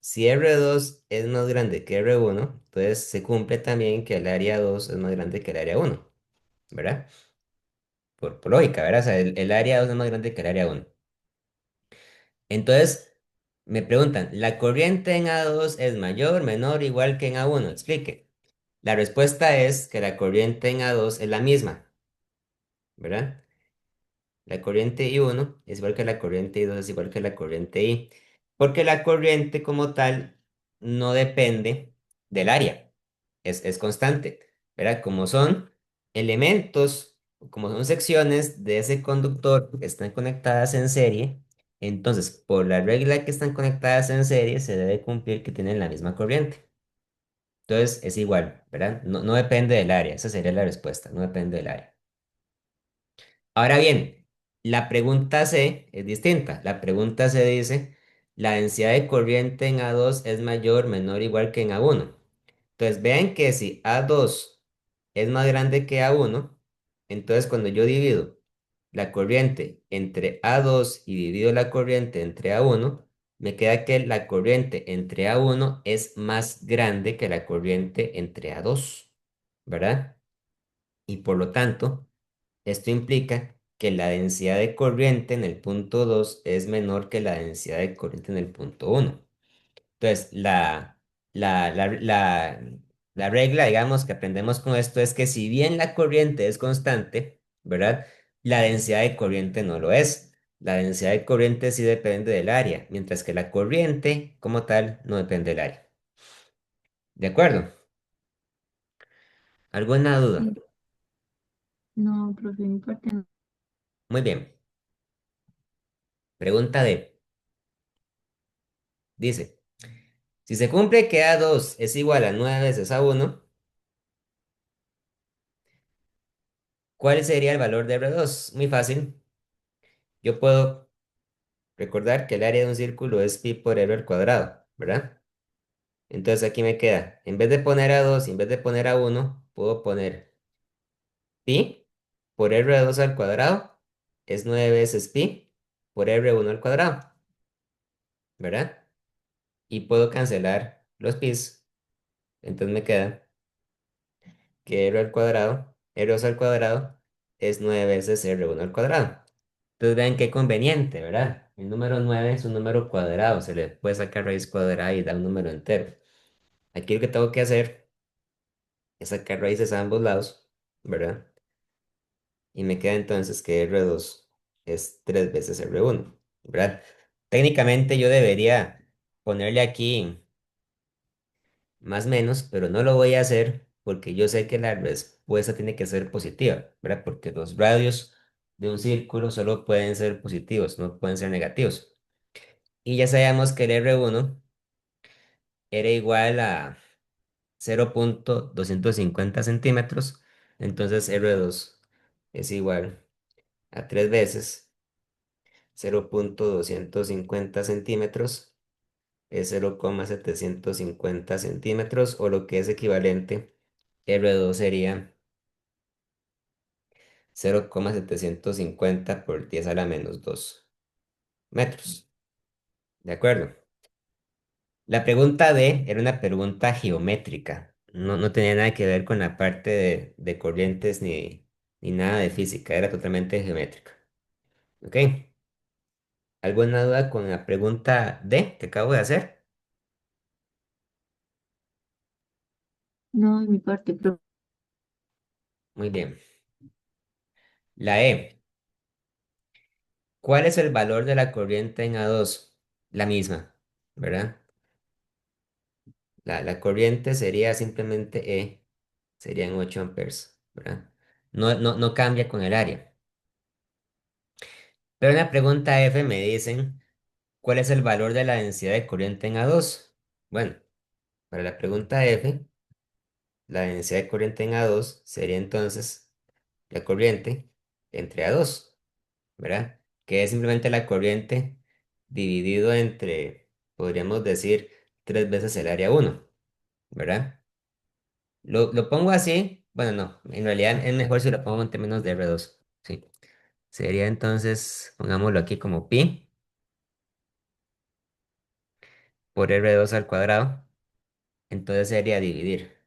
si R2 es más grande que R1, entonces se cumple también que el área 2 es más grande que el área 1, ¿verdad? Por lógica, ¿verdad? O sea, el área 2 es más grande que el área 1. Entonces, me preguntan, ¿la corriente en A2 es mayor, menor, igual que en A1? Explique. La respuesta es que la corriente en A2 es la misma, ¿verdad? La corriente I1 es igual que la corriente I2 es igual que la corriente I, porque la corriente como tal no depende del área, es constante, ¿verdad? Como son elementos, como son secciones de ese conductor que están conectadas en serie, entonces por la regla que están conectadas en serie se debe cumplir que tienen la misma corriente. Entonces es igual, ¿verdad? No depende del área, esa sería la respuesta, no depende del área. Ahora bien, la pregunta C es distinta. La pregunta C dice, la densidad de corriente en A2 es mayor, menor, o igual que en A1. Entonces vean que si A2 es más grande que A1, entonces cuando yo divido la corriente entre A2 y divido la corriente entre A1, me queda que la corriente entre A1 es más grande que la corriente entre A2, ¿verdad? Y por lo tanto, esto implica que la densidad de corriente en el punto 2 es menor que la densidad de corriente en el punto uno. Entonces, la, la, la, la regla, digamos, que aprendemos con esto es que si bien la corriente es constante, ¿verdad? La densidad de corriente no lo es. La densidad de corriente sí depende del área, mientras que la corriente como tal no depende del área. ¿De acuerdo? ¿Alguna duda? Sí. No, profe, de mi parte no. Muy bien. Pregunta D. Dice. Si se cumple que A2 es igual a 9 veces A1, ¿cuál sería el valor de R2? Muy fácil. Yo puedo recordar que el área de un círculo es pi por r al cuadrado, ¿verdad? Entonces aquí me queda, en vez de poner A2 y en vez de poner A1, puedo poner pi por R2 al cuadrado es 9 veces pi por R1 al cuadrado, ¿verdad? Y puedo cancelar los pis. Entonces me queda que R2 al cuadrado es 9 veces R1 al cuadrado. Entonces vean qué conveniente, ¿verdad? El número 9 es un número cuadrado, se le puede sacar raíz cuadrada y da un número entero. Aquí lo que tengo que hacer es sacar raíces a ambos lados, ¿verdad? Y me queda entonces que R2 es 3 veces R1, ¿verdad? Técnicamente yo debería ponerle aquí más menos, pero no lo voy a hacer porque yo sé que la respuesta tiene que ser positiva, ¿verdad? Porque los radios de un círculo solo pueden ser positivos, no pueden ser negativos. Y ya sabíamos que el R1 era igual a 0,250 centímetros, entonces R2 es igual a 3 veces 0,250 centímetros, es 0,750 centímetros, o lo que es equivalente, R2 sería 0,750 por 10 a la menos 2 metros. ¿De acuerdo? La pregunta D era una pregunta geométrica. No tenía nada que ver con la parte de corrientes ni nada de física. Era totalmente geométrica. ¿Ok? ¿Alguna duda con la pregunta D que acabo de hacer? No, de mi parte, profe. Muy bien. La E. ¿Cuál es el valor de la corriente en A2? La misma, ¿verdad? La corriente sería simplemente E. Serían 8 amperes, ¿verdad? No cambia con el área. Pero en la pregunta F me dicen, ¿cuál es el valor de la densidad de corriente en A2? Bueno, para la pregunta F, la densidad de corriente en A2 sería entonces la corriente. entre A2, ¿verdad? Que es simplemente la corriente dividido entre, podríamos decir, tres veces el área uno, ¿verdad? Lo pongo así, bueno, no, en realidad es mejor si lo pongo en términos de R2, sí. Sería entonces, pongámoslo aquí como pi por R2 al cuadrado. Entonces sería dividir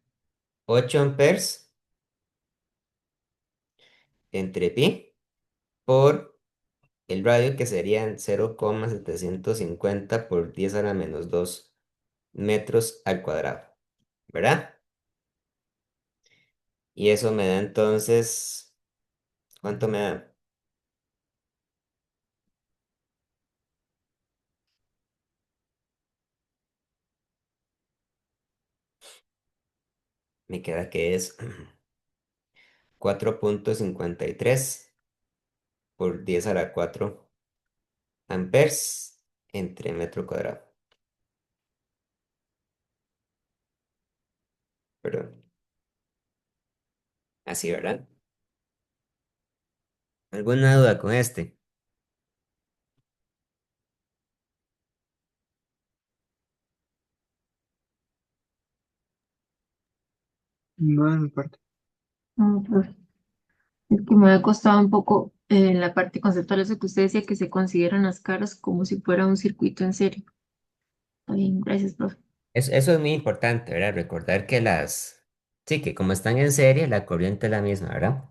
8 amperes entre pi por el radio, que serían 0,750 por 10 a la menos 2 metros al cuadrado, ¿verdad? Y eso me da entonces, ¿cuánto me da? Me queda que es 4,53 por 10 a la 4 amperes entre metro cuadrado. Perdón, así, ¿verdad? ¿Alguna duda con este? No de mi parte. No, profe. Es que me ha costado un poco en la parte conceptual, eso que usted decía que se consideran las caras como si fuera un circuito en serie. Está bien, gracias, profe. Eso es muy importante, ¿verdad? Recordar que sí, que como están en serie, la corriente es la misma, ¿verdad?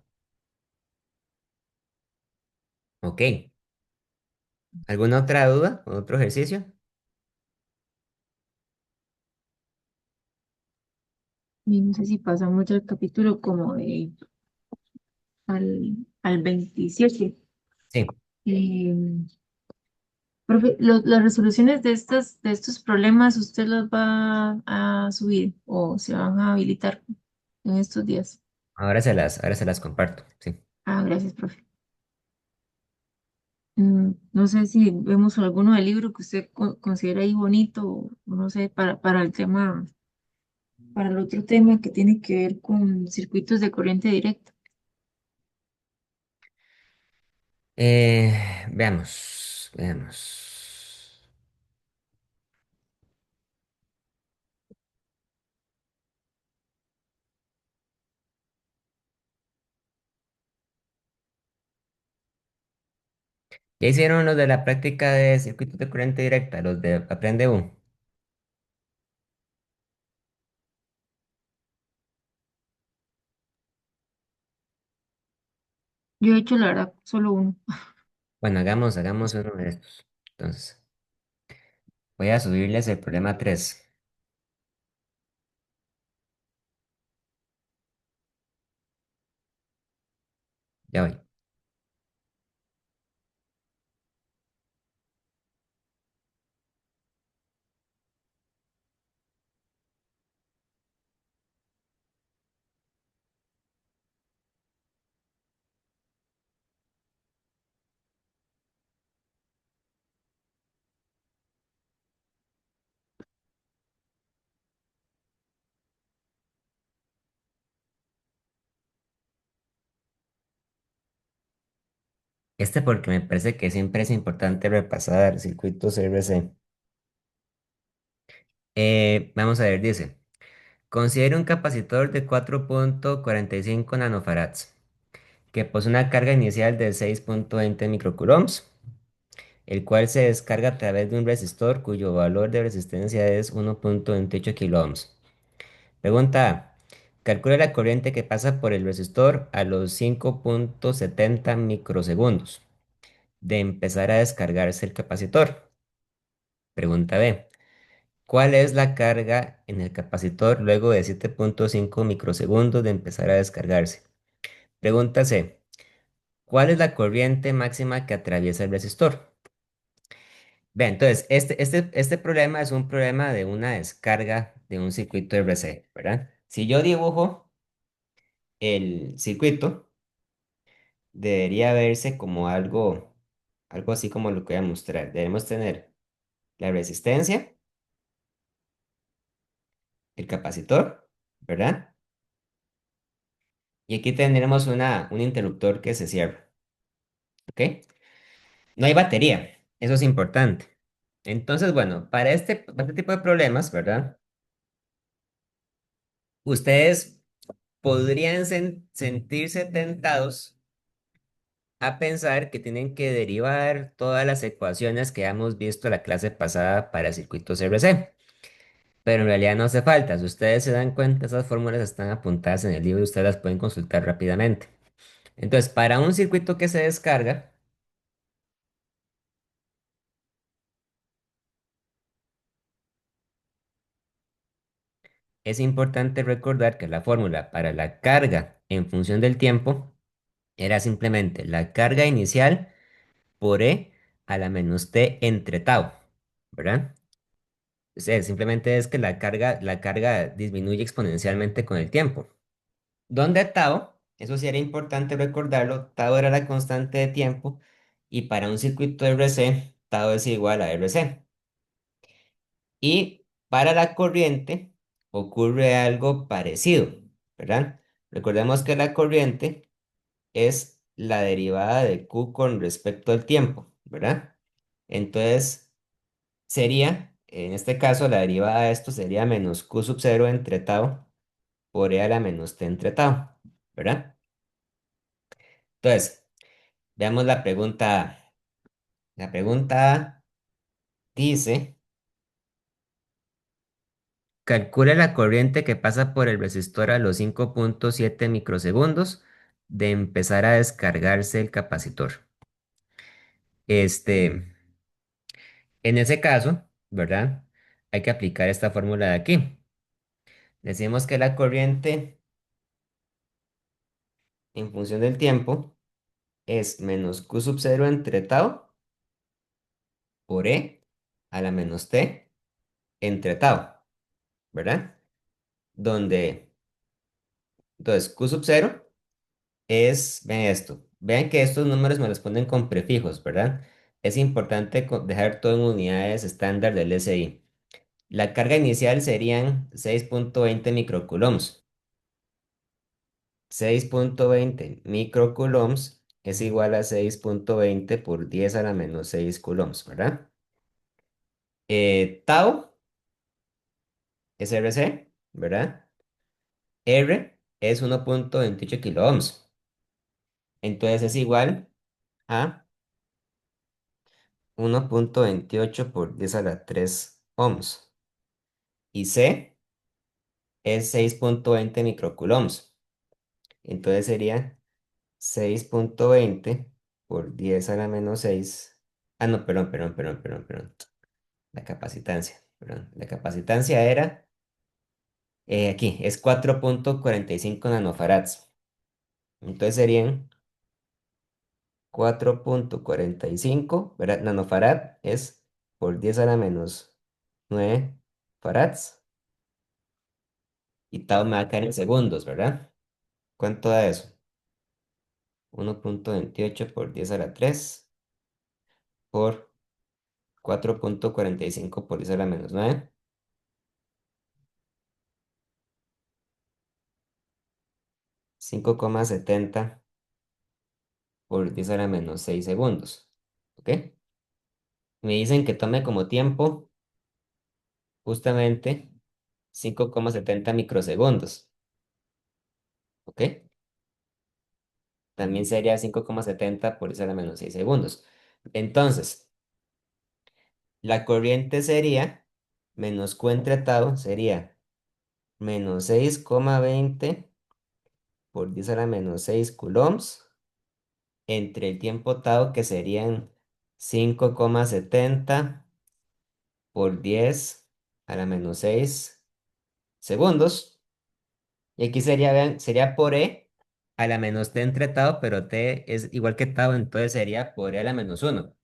Ok. ¿Alguna otra duda? ¿Otro ejercicio? Y no sé si pasamos ya el capítulo como al 27. Sí. Eh, Profe, las resoluciones de estos problemas, ¿usted los va a subir o se van a habilitar en estos días? Ahora se las comparto. Sí. Ah, gracias, profe. No sé si vemos alguno del libro que usted considera ahí bonito, o no sé, para el tema, para el otro tema que tiene que ver con circuitos de corriente directa. Veamos. ¿Ya hicieron los de la práctica de circuitos de corriente directa? Los de Aprende U. Yo he hecho, la verdad, solo uno. Bueno, hagamos uno de estos. Entonces, voy a subirles el problema 3. Ya voy. Este porque me parece que siempre es importante repasar circuitos RC. Vamos a ver, dice. Considere un capacitor de 4,45 nanofarads que posee una carga inicial de 6,20 microcoulombs, el cual se descarga a través de un resistor cuyo valor de resistencia es 1,28 kiloohms. Pregunta A. Calcule la corriente que pasa por el resistor a los 5,70 microsegundos de empezar a descargarse el capacitor. Pregunta B. ¿Cuál es la carga en el capacitor luego de 7,5 microsegundos de empezar a descargarse? Pregunta C. ¿Cuál es la corriente máxima que atraviesa el resistor? Vean, entonces, este problema es un problema de una descarga de un circuito RC, ¿verdad? Si yo dibujo el circuito, debería verse como algo así como lo que voy a mostrar. Debemos tener la resistencia, el capacitor, ¿verdad? Y aquí tendremos un interruptor que se cierra. ¿ok? No hay batería, eso es importante. Entonces, bueno, para este tipo de problemas, ¿verdad? Ustedes podrían sentirse tentados a pensar que tienen que derivar todas las ecuaciones que hemos visto la clase pasada para circuitos RC. Pero en realidad no hace falta. Si ustedes se dan cuenta, esas fórmulas están apuntadas en el libro y ustedes las pueden consultar rápidamente. Entonces, para un circuito que se descarga, es importante recordar que la fórmula para la carga en función del tiempo era simplemente la carga inicial por E a la menos T entre tau, ¿verdad? O sea, simplemente es que la carga disminuye exponencialmente con el tiempo. Donde tau, eso sí era importante recordarlo, tau era la constante de tiempo y para un circuito RC, tau es igual a RC. Y para la corriente ocurre algo parecido, ¿verdad? Recordemos que la corriente es la derivada de Q con respecto al tiempo, ¿verdad? Entonces sería, en este caso, la derivada de esto sería menos Q sub 0 entre tau por E a la menos T entre tau, ¿verdad? Entonces, veamos la pregunta A. La pregunta A dice, calcula la corriente que pasa por el resistor a los 5.7 microsegundos de empezar a descargarse el capacitor. Este, en ese caso, ¿verdad? Hay que aplicar esta fórmula de aquí. Decimos que la corriente en función del tiempo es menos Q sub 0 entre tau por E a la menos T entre tau, ¿verdad? Donde, entonces, Q sub 0 vean esto, vean que estos números me los ponen con prefijos, ¿verdad? Es importante dejar todo en unidades estándar del SI. La carga inicial serían 6.20 microcoulombs. 6.20 microcoulombs es igual a 6.20 por 10 a la menos 6 coulombs, ¿verdad? Tau es RC, ¿verdad? R es 1.28 kiloohms. Entonces es igual a 1.28 por 10 a la 3 ohms. Y C es 6.20 microcoulombs. Entonces sería 6.20 por 10 a la menos 6. Ah, no, perdón. La capacitancia, perdón. La capacitancia era, aquí, es 4.45 nanofarads. Entonces serían 4.45, ¿verdad? Nanofarad es por 10 a la menos 9 farads. Y tau me va a caer en segundos, ¿verdad? ¿Cuánto da eso? 1.28 por 10 a la 3 por 4.45 por 10 a la menos 9. 5,70 por 10 a la menos 6 segundos. ¿Ok? Me dicen que tome como tiempo justamente 5,70 microsegundos. ¿Ok? También sería 5,70 por 10 a la menos 6 segundos. Entonces, la corriente sería menos Q entre tau sería menos 6,20 por 10 a la menos 6 coulombs entre el tiempo tau que serían 5,70 por 10 a la menos 6 segundos. Y aquí sería, vean, sería por E a la menos T entre tau, pero T es igual que tau, entonces sería por E a la menos 1.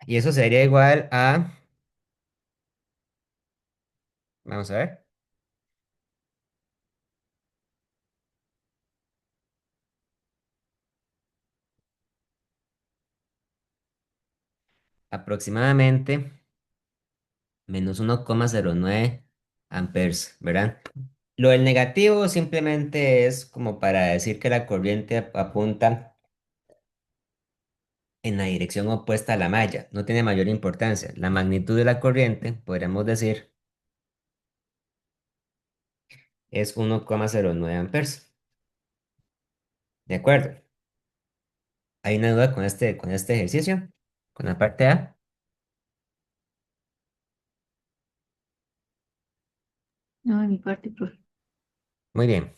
Y eso sería igual a, vamos a ver, aproximadamente menos 1,09 amperes, ¿verdad? Lo del negativo simplemente es como para decir que la corriente apunta en la dirección opuesta a la malla. No tiene mayor importancia. La magnitud de la corriente, podríamos decir, es 1,09 amperes. ¿De acuerdo? ¿Hay una duda con este ejercicio? ¿Con la parte A? No, de mi parte, profe. Muy bien.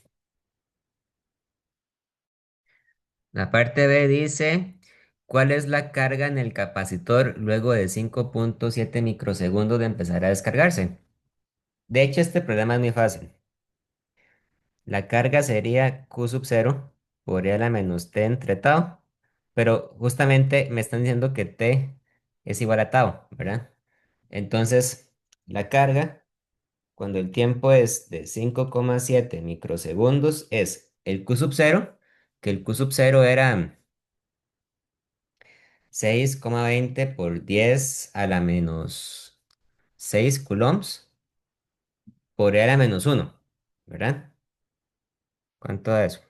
La parte B dice, ¿cuál es la carga en el capacitor luego de 5,7 microsegundos de empezar a descargarse? De hecho, este problema es muy fácil. La carga sería Q sub 0 por E a la menos T entre tau, pero justamente me están diciendo que T es igual a tau, ¿verdad? Entonces, la carga, cuando el tiempo es de 5,7 microsegundos, es el Q sub 0, que el Q sub 0 era 6,20 por 10 a la menos 6 coulombs por E a la menos 1, ¿verdad? ¿Cuánto da eso?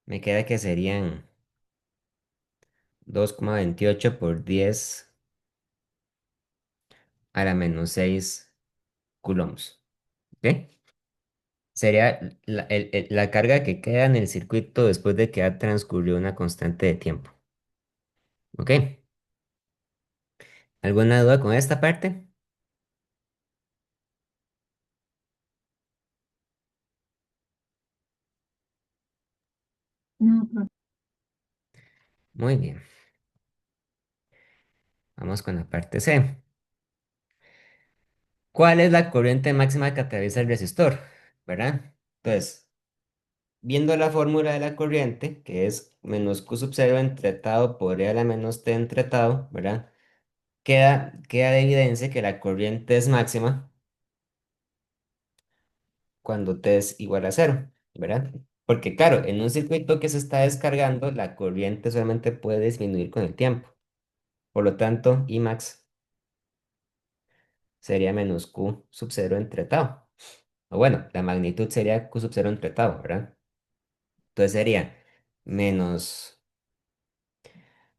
Me queda que serían 2,28 por 10 a la menos 6 coulombs. ¿Ok? Sería la carga que queda en el circuito después de que ha transcurrido una constante de tiempo. ¿Ok? ¿Alguna duda con esta parte? No, profe. Muy bien. Vamos con la parte C. ¿Cuál es la corriente máxima que atraviesa el resistor? ¿Verdad? Entonces, viendo la fórmula de la corriente, que es menos Q sub 0 entre tau por E a la menos T entre tau, ¿verdad? Queda de evidencia que la corriente es máxima cuando T es igual a cero, ¿verdad? Porque claro, en un circuito que se está descargando, la corriente solamente puede disminuir con el tiempo. Por lo tanto, Imax sería menos Q sub 0 entre tau. O bueno, la magnitud sería Q sub 0 entre tau, ¿verdad? Entonces sería menos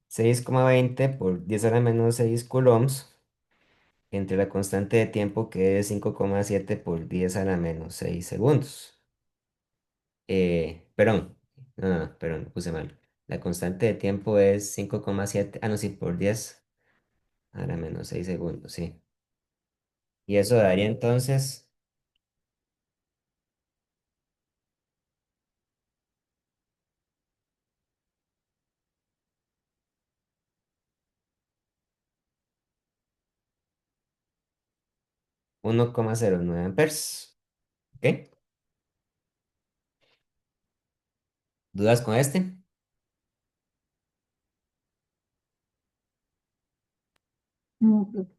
6,20 por 10 a la menos 6 coulombs entre la constante de tiempo que es 5,7 por 10 a la menos 6 segundos. Perdón, no, perdón, puse mal. La constante de tiempo es 5,7, no, sí, por 10 a la menos 6 segundos, sí. Y eso daría entonces 1,09 amperes. ¿Ok? ¿Dudas con este? No, profe.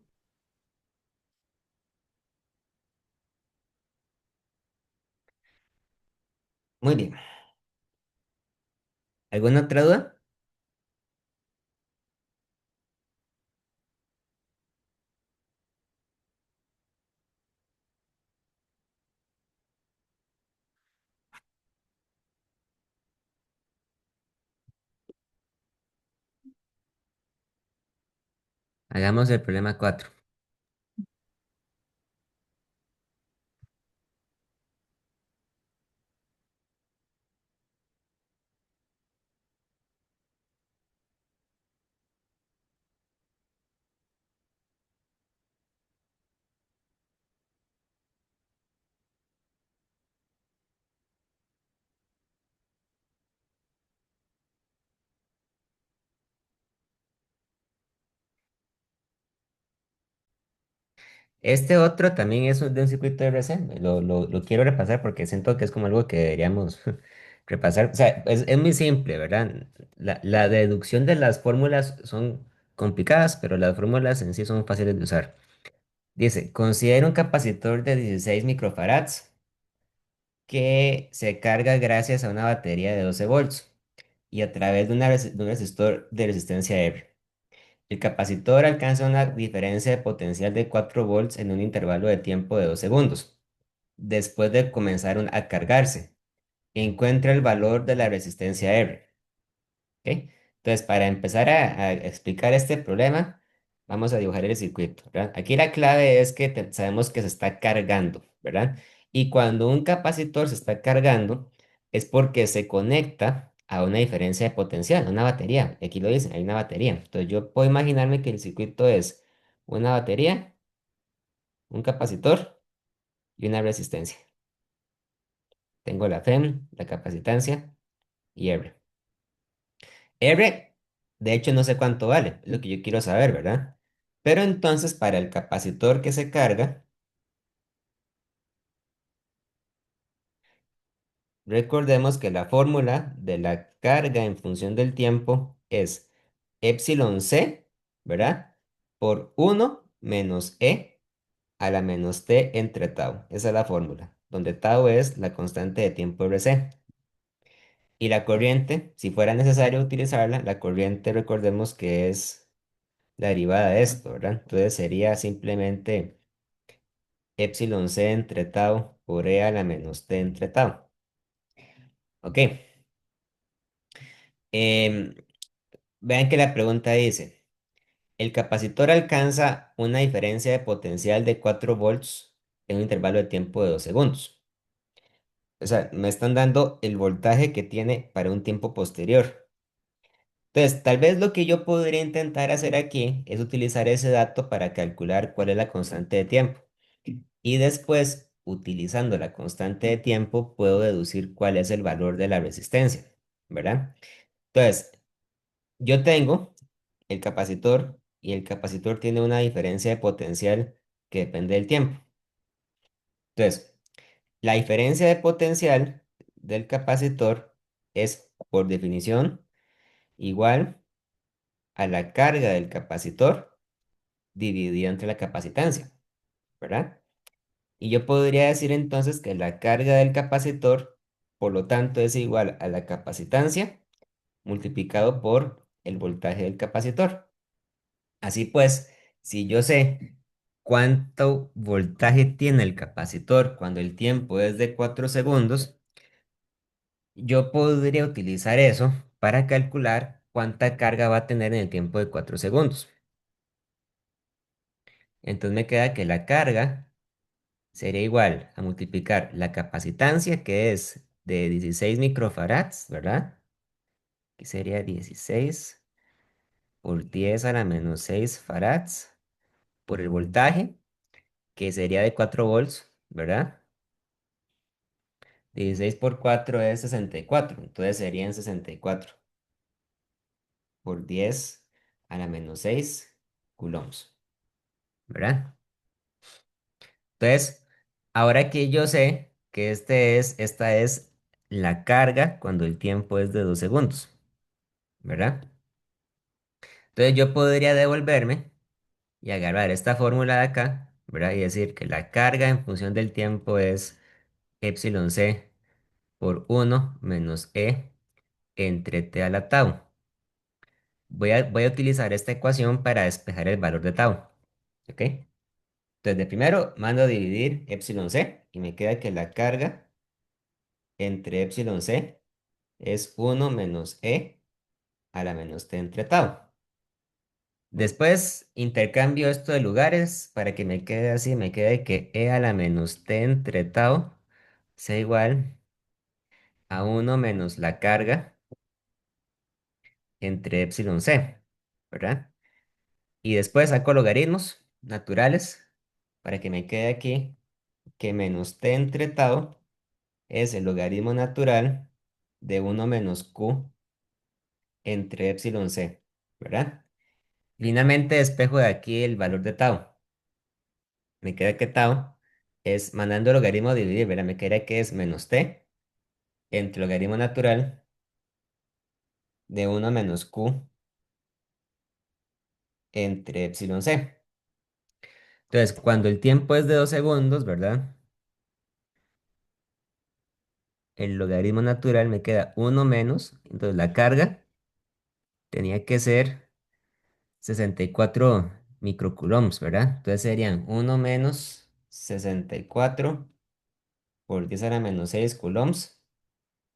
Muy bien. ¿Alguna otra duda? Hagamos el problema 4. Este otro también es de un circuito de RC. Lo quiero repasar porque siento que es como algo que deberíamos repasar. O sea, es muy simple, ¿verdad? La deducción de las fórmulas son complicadas, pero las fórmulas en sí son fáciles de usar. Dice, considera un capacitor de 16 microfarads que se carga gracias a una batería de 12 volts y a través de, de un resistor de resistencia R. El capacitor alcanza una diferencia de potencial de 4 volts en un intervalo de tiempo de 2 segundos, después de comenzar a cargarse. Encuentra el valor de la resistencia R. ¿Ok? Entonces, para empezar a explicar este problema, vamos a dibujar el circuito, ¿verdad? Aquí la clave es que sabemos que se está cargando, ¿verdad? Y cuando un capacitor se está cargando, es porque se conecta a una diferencia de potencial, a una batería. Aquí lo dice, hay una batería. Entonces, yo puedo imaginarme que el circuito es una batería, un capacitor y una resistencia. Tengo la FEM, la capacitancia y R. R, de hecho, no sé cuánto vale, es lo que yo quiero saber, ¿verdad? Pero entonces, para el capacitor que se carga, recordemos que la fórmula de la carga en función del tiempo es epsilon c, ¿verdad? Por 1 - a la menos t entre tau. Esa es la fórmula, donde tau es la constante de tiempo RC. Y la corriente, si fuera necesario utilizarla, la corriente recordemos que es la derivada de esto, ¿verdad? Entonces sería simplemente epsilon c entre tau por e a la menos t entre tau. Ok. Em, Vean que la pregunta dice, el capacitor alcanza una diferencia de potencial de 4 volts en un intervalo de tiempo de 2 segundos. O sea, me están dando el voltaje que tiene para un tiempo posterior. Entonces, tal vez lo que yo podría intentar hacer aquí es utilizar ese dato para calcular cuál es la constante de tiempo. Y después, utilizando la constante de tiempo, puedo deducir cuál es el valor de la resistencia, ¿verdad? Entonces, yo tengo el capacitor y el capacitor tiene una diferencia de potencial que depende del tiempo. Entonces, la diferencia de potencial del capacitor es, por definición, igual a la carga del capacitor dividida entre la capacitancia, ¿verdad? Y yo podría decir entonces que la carga del capacitor, por lo tanto, es igual a la capacitancia multiplicado por el voltaje del capacitor. Así pues, si yo sé cuánto voltaje tiene el capacitor cuando el tiempo es de 4 segundos, yo podría utilizar eso para calcular cuánta carga va a tener en el tiempo de 4 segundos. Entonces me queda que la carga sería igual a multiplicar la capacitancia, que es de 16 microfarads, ¿verdad? Que sería 16 por 10 a la menos 6 farads, por el voltaje, que sería de 4 volts, ¿verdad? 16 por 4 es 64, entonces serían 64 por 10 a la menos 6 coulombs, ¿verdad? Entonces, ahora que yo sé que esta es la carga cuando el tiempo es de 2 segundos, ¿verdad? Entonces yo podría devolverme y agarrar esta fórmula de acá, ¿verdad? Y decir que la carga en función del tiempo es epsilon c por 1 - entre t a la tau. Voy a utilizar esta ecuación para despejar el valor de tau, ¿ok? Entonces de primero mando a dividir epsilon c y me queda que la carga entre epsilon c es 1 - a la menos t entre tau. Después intercambio esto de lugares para que me quede así, me quede que e a la menos t entre tau sea igual a 1 - la carga entre epsilon c, ¿verdad? Y después saco logaritmos naturales para que me quede aquí que menos t entre tau es el logaritmo natural de 1 - q entre epsilon c, ¿verdad? Finalmente despejo de aquí el valor de tau. Me queda que tau es, mandando el logaritmo a dividir, ¿verdad? Me queda que es menos t entre logaritmo natural de 1 - q entre epsilon c. Entonces, cuando el tiempo es de 2 segundos, ¿verdad? El logaritmo natural me queda uno menos, entonces la carga tenía que ser 64 microcoulombs, ¿verdad? Entonces serían uno menos 64 por 10 a la menos 6 coulombs.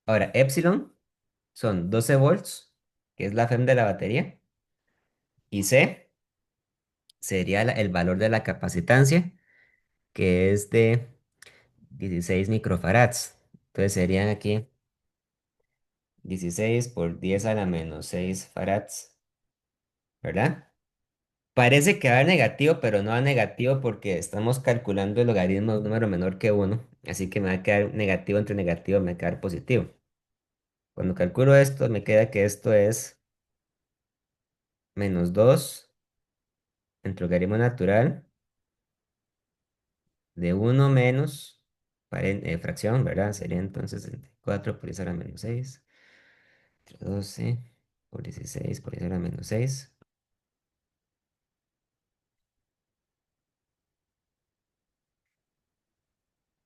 Ahora, epsilon son 12 volts, que es la FEM de la batería, y C sería el valor de la capacitancia, que es de 16 microfarads. Entonces serían aquí 16 por 10 a la menos 6 farads, ¿verdad? Parece que va a dar negativo, pero no va a negativo porque estamos calculando el logaritmo de un número menor que uno, así que me va a quedar negativo entre negativo, me va a quedar positivo. Cuando calculo esto, me queda que esto es menos 2 entre logaritmo natural de uno menos fracción, ¿verdad? Sería entonces 64 por 10 a la menos 6 entre 12 por 16 por 10 a la menos 6.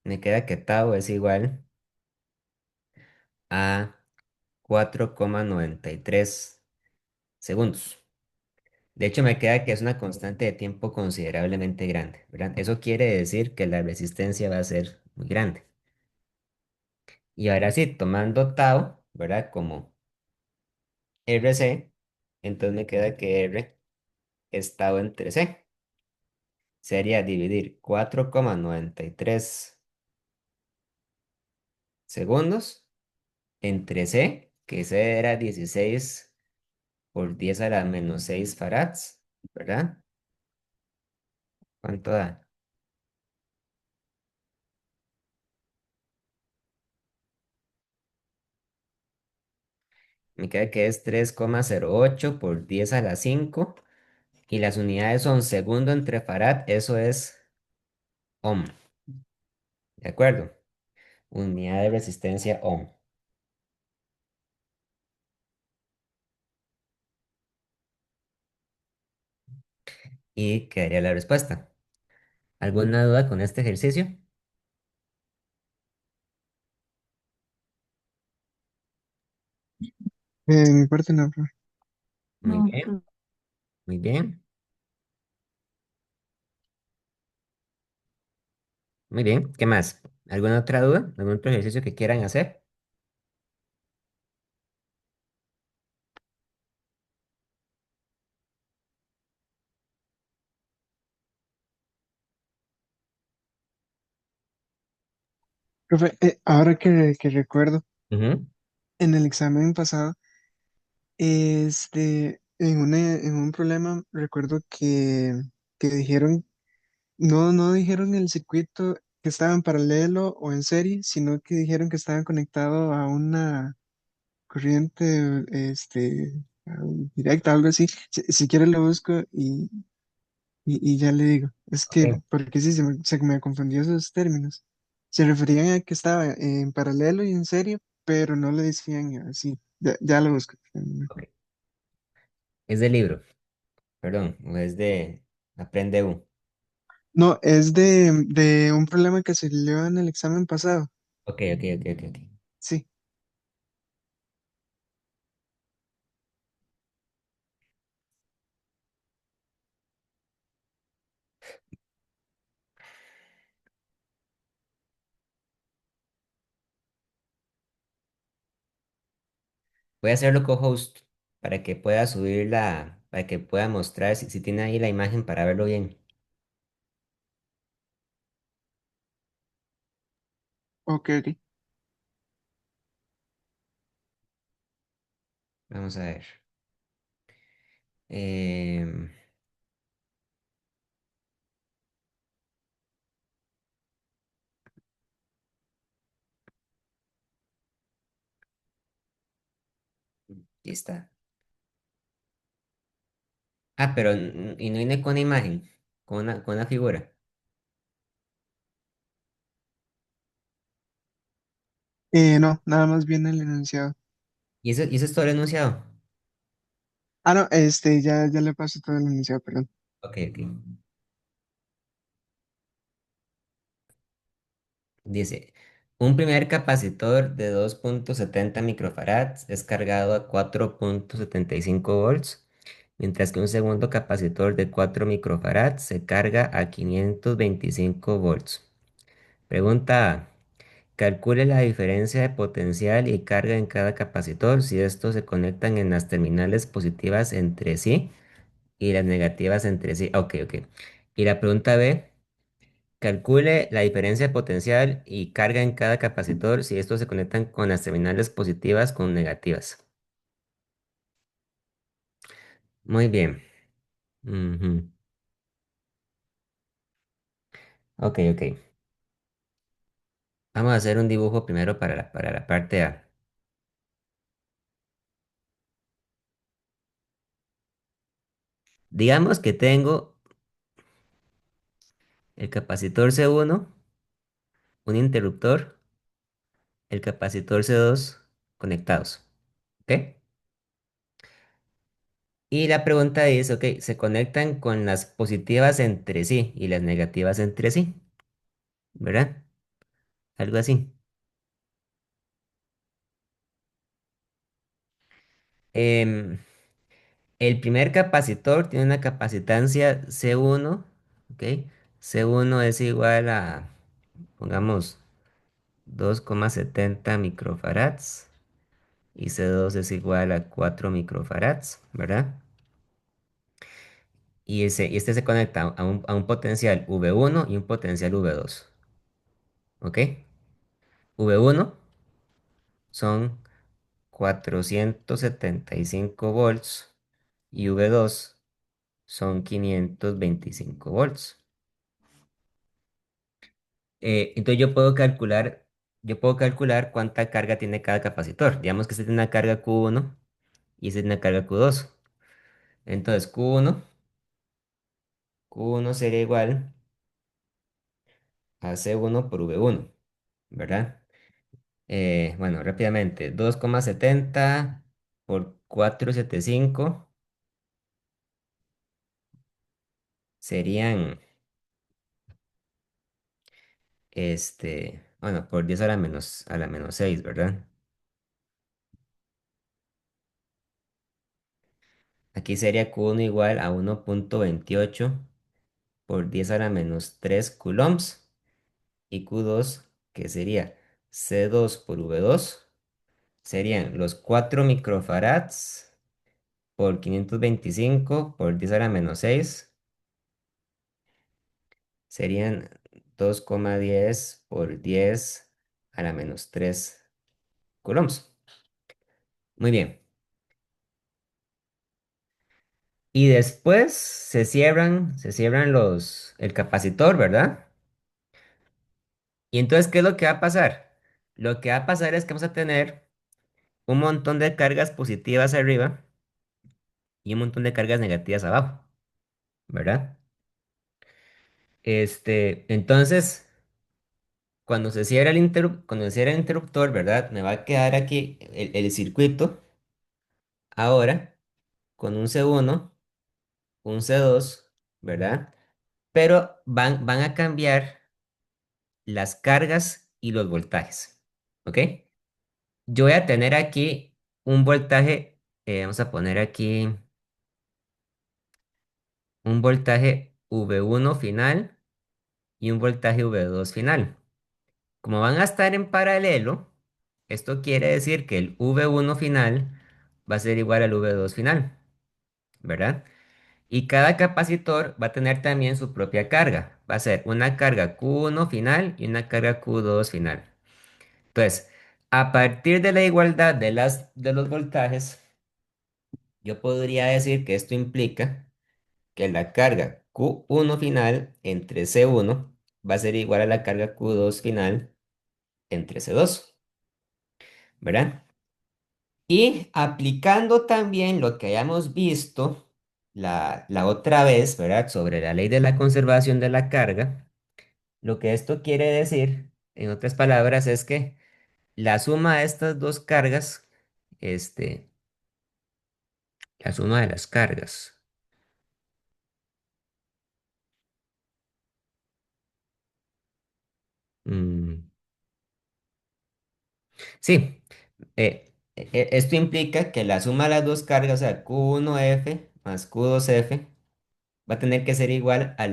Me queda que tau es igual a 4,93 segundos. De hecho, me queda que es una constante de tiempo considerablemente grande, ¿verdad? Eso quiere decir que la resistencia va a ser muy grande. Y ahora sí, tomando tau, ¿verdad? Como RC, entonces me queda que R es tau entre C. Sería dividir 4,93 segundos entre C, que C era 16 por 10 a la menos 6 farads, ¿verdad? ¿Cuánto da? Me queda que es 3,08 por 10 a la 5 y las unidades son segundo entre farad, eso es ohm, ¿de acuerdo? Unidad de resistencia ohm. Y quedaría la respuesta. ¿Alguna duda con este ejercicio? De mi parte no, profe. Muy No, bien, muy bien, muy bien. ¿Qué más? ¿Alguna otra duda? ¿Algún otro ejercicio que quieran hacer? Profe, ahora que recuerdo, Ujú. en el examen pasado, en un problema, recuerdo que dijeron, no dijeron el circuito que estaba en paralelo o en serie, sino que dijeron que estaban conectados a una corriente, directa, algo así. Si quiere lo busco y ya le digo. Es que, Ok, porque sí, se me confundió esos términos. Se referían a que estaba en paralelo y en serie, pero no le decían así. Ya lo busco. ok. Es de libro, perdón, o es de Aprende U. No, es de un problema que se dio en el examen pasado. Ok, ok, ok, ok, ok. Sí. Voy a hacerlo co-host para que pueda subirla, para que pueda mostrar si tiene ahí la imagen para verlo bien. Ok, ok. Vamos a ver. Em, Aquí está. Ah, pero y no viene con una imagen, con una figura. No, nada más viene el enunciado. Y eso es todo el enunciado. Ah, no, ya le paso todo el enunciado, perdón. Ok, ok. Dice, un primer capacitor de 2,70 microfarads es cargado a 4,75 volts, mientras que un segundo capacitor de 4 microfarads se carga a 525 volts. Pregunta A. Calcule la diferencia de potencial y carga en cada capacitor si estos se conectan en las terminales positivas entre sí y las negativas entre sí. Ok, ok. Y la pregunta B. Calcule la diferencia de potencial y carga en cada capacitor si estos se conectan con las terminales positivas con negativas. Muy bien. Ujú. Ok, ok. Vamos a hacer un dibujo primero para la parte A. Digamos que tengo el capacitor C1, un interruptor, el capacitor C2 conectados. ¿Ok? Y la pregunta es, ok, se conectan con las positivas entre sí y las negativas entre sí, ¿verdad? Algo así. Em, el primer capacitor tiene una capacitancia C1, ¿ok? C1 es igual a, pongamos, 2,70 microfarads y C2 es igual a 4 microfarads, ¿verdad? Y este se conecta a un potencial V1 y un potencial V2, ¿ok? V1 son 475 volts y V2 son 525 volts. Entonces yo puedo calcular cuánta carga tiene cada capacitor. Digamos que este tiene una carga Q1 y este tiene una carga Q2. Entonces Q1 sería igual a C1 por V1, ¿verdad? Bueno, rápidamente, 2,70 por 475 serían, bueno, por 10 a la menos 6, ¿verdad? Aquí sería Q1 igual a 1,28 por 10 a la menos 3 coulombs y Q2, que sería C2 por V2, serían los 4 microfarads por 525 por 10 a la menos 6, serían 2,10 por 10 a la menos 3 coulombs. Muy bien. Y después se cierran el capacitor, ¿verdad? Y entonces, ¿qué es lo que va a pasar? Lo que va a pasar es que vamos a tener un montón de cargas positivas arriba y un montón de cargas negativas abajo, ¿verdad? Entonces, cuando se cierra el interruptor, ¿verdad? Me va a quedar aquí el circuito ahora con un C1, un C2, ¿verdad? Pero van a cambiar las cargas y los voltajes, ¿ok? Yo voy a tener aquí un voltaje, vamos a poner aquí un voltaje V1 final y un voltaje V2 final. Como van a estar en paralelo, esto quiere decir que el V1 final va a ser igual al V2 final, ¿verdad? Y cada capacitor va a tener también su propia carga. Va a ser una carga Q1 final y una carga Q2 final. Entonces, a partir de la igualdad de los voltajes, yo podría decir que esto implica que la carga Q1 final entre C1 va a ser igual a la carga Q2 final entre C2, ¿verdad? Y aplicando también lo que hayamos visto la otra vez, ¿verdad? Sobre la ley de la conservación de la carga, lo que esto quiere decir, en otras palabras, es que la suma de estas dos cargas, este, la suma de las cargas, mm, Sí, esto implica que la suma de las dos cargas, o sea, Q1F más Q2F, va a tener que ser igual a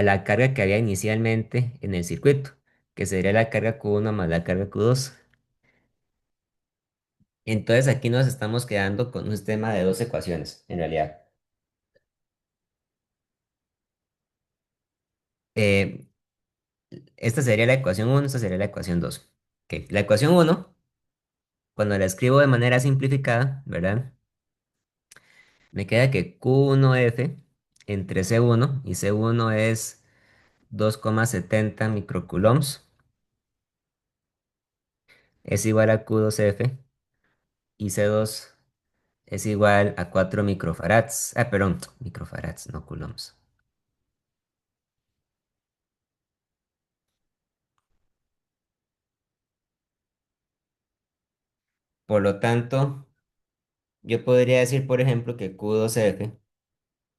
la carga que había inicialmente en el circuito, que sería la carga Q1 más la carga Q2. Entonces aquí nos estamos quedando con un sistema de dos ecuaciones, en realidad. Eh, Esta sería la ecuación uno, esta sería la ecuación 2. Ok, la ecuación uno, cuando la escribo de manera simplificada, ¿verdad? Me queda que Q1F entre C1, y C1 es 2,70 microcoulombs, es igual a Q2F, y C2 es igual a 4 microfarads. Ah, perdón, microfarads, no coulombs. Por lo tanto, yo podría decir, por ejemplo, que Q2F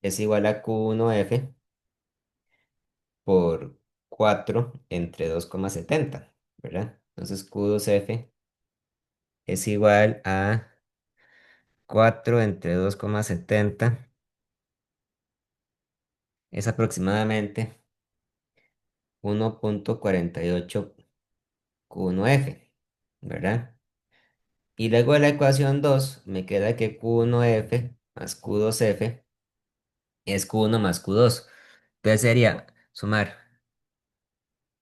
es igual a Q1F por 4 entre 2,70, ¿verdad? Entonces Q2F es igual a 4 entre 2,70, es aproximadamente 1,48 Q1F, ¿verdad? Y luego de la ecuación 2 me queda que Q1F más Q2F es Q1 más Q2. Entonces sería sumar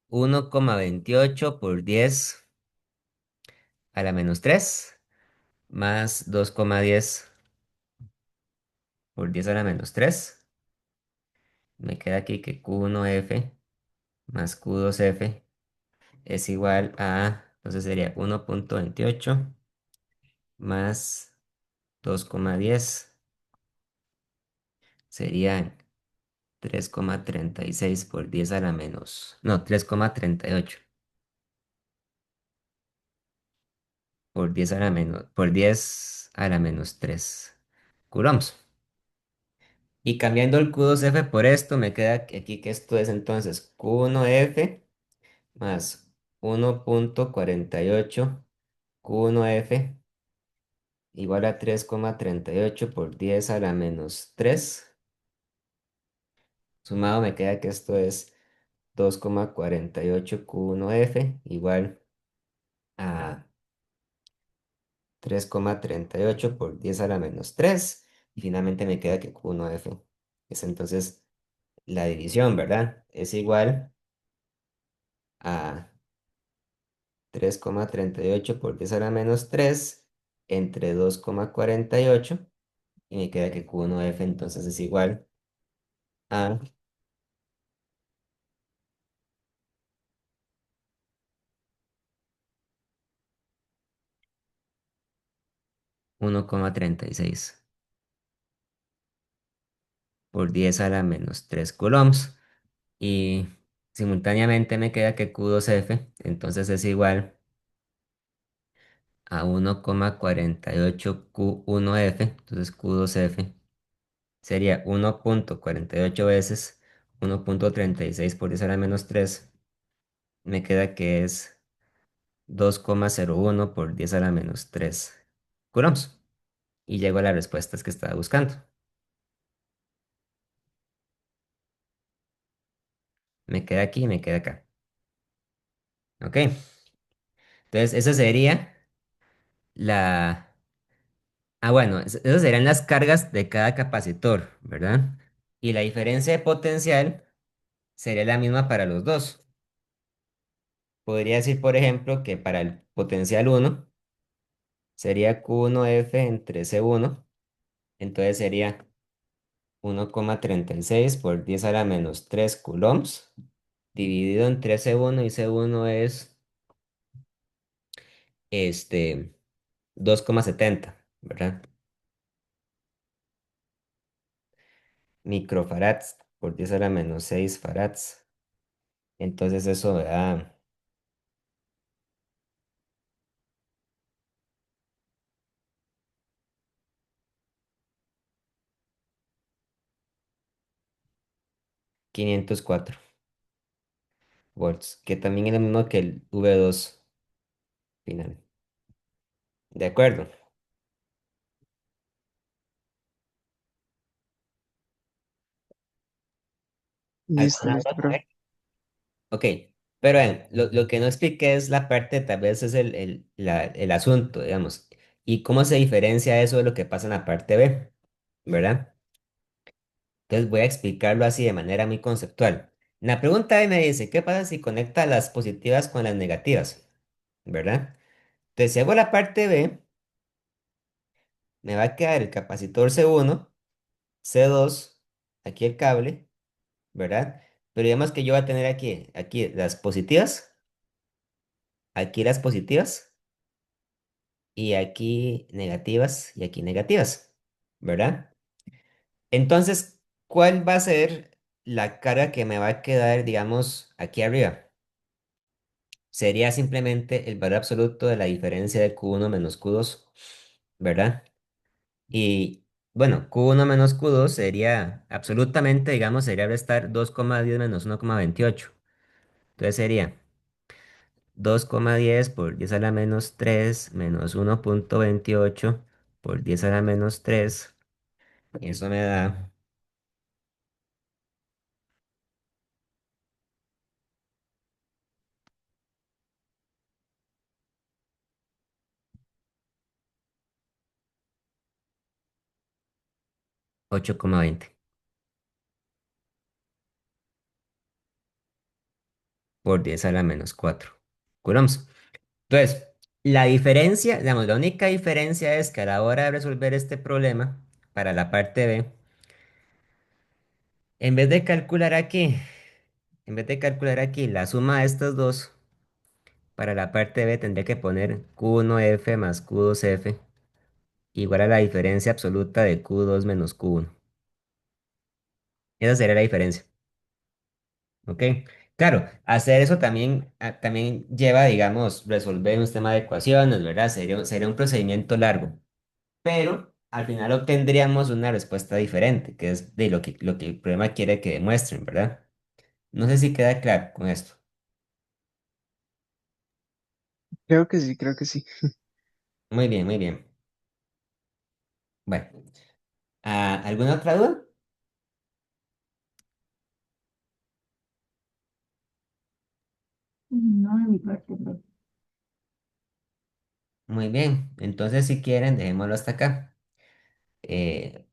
1,28 por 10 a la menos 3 más 2,10 por 10 a la menos 3. Me queda aquí que Q1F más Q2F es igual a, entonces sería 1,28 más 2,10, serían 3,36 por 10 a la menos, no, 3,38 por 10 a la menos, por 10 a la menos 3 coulombs. Y cambiando el Q2F por esto, me queda aquí que esto es entonces Q1F más 1,48 Q1F igual a 3,38 por 10 a la menos 3. Sumado me queda que esto es 2,48 Q1F igual a 3,38 por 10 a la menos 3. Y finalmente me queda que Q1F es entonces la división, ¿verdad? Es igual a 3,38 por 10 a la menos 3 entre 2,48. Y me queda que Q1F entonces es igual a 1,36 por 10 a la menos 3 coulombs. Y simultáneamente me queda que Q2F entonces es igual a 1,48 Q1F. Entonces Q2F sería 1,48 veces 1,36 por 10 a la menos 3. Me queda que es 2,01 por 10 a la menos 3 coulombs. Y llego a las respuestas que estaba buscando. Me queda aquí y me queda acá. ¿Ok? Entonces, esa sería la... Ah, bueno, esas serían las cargas de cada capacitor, ¿verdad? Y la diferencia de potencial sería la misma para los dos. Podría decir, por ejemplo, que para el potencial uno sería Q1F entre C1. Entonces sería 1,36 por 10 a la menos 3 coulombs dividido entre C1, y C1 es este 2,70, ¿verdad? Microfarads por 10 a la menos 6 farads. Entonces eso da 504 volts, que también es lo mismo que el V2. final. De acuerdo. Listo, ¿Alguna listo, duda? A profe. ver. Ok, pero lo que no expliqué es la parte, tal vez es el asunto, digamos, y cómo se diferencia eso de lo que pasa en la parte B, ¿verdad? Entonces voy a explicarlo así de manera muy conceptual. En la pregunta B me dice, ¿qué pasa si conecta las positivas con las negativas? ¿Verdad? Entonces, si hago la parte B, me va a quedar el capacitor C1, C2, aquí el cable, ¿verdad? Pero digamos que yo voy a tener aquí aquí las positivas, y aquí negativas, y aquí negativas, ¿verdad? Entonces, ¿cuál va a ser la carga que me va a quedar, digamos, aquí arriba? Sería simplemente el valor absoluto de la diferencia de Q1 menos Q2, ¿verdad? Y bueno, Q1 menos Q2 sería absolutamente, digamos, sería restar 2,10 menos 1,28. Entonces sería 2,10 por 10 a la menos 3 menos 1,28 por 10 a la menos 3. Y eso me da 8,20 por 10 a la menos 4 coulombs. Entonces, la diferencia, digamos, la única diferencia es que a la hora de resolver este problema, para la parte B, en vez de calcular aquí, en vez de calcular aquí la suma de estos dos, para la parte B tendría que poner Q1F más Q2F igual a la diferencia absoluta de Q2 menos Q1. Esa sería la diferencia. ¿Ok? Claro, hacer eso también, también lleva, digamos, resolver un sistema de ecuaciones, ¿verdad? Sería un procedimiento largo. Pero al final obtendríamos una respuesta diferente, que es de lo que el problema quiere que demuestren, ¿verdad? No sé si queda claro con esto. Creo que sí, creo que sí. Muy bien, muy bien. Bueno, ¿alguna otra duda? No, de mi parte, profe. Muy bien, entonces si quieren, dejémoslo hasta acá. Eh,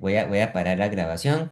voy a parar la grabación.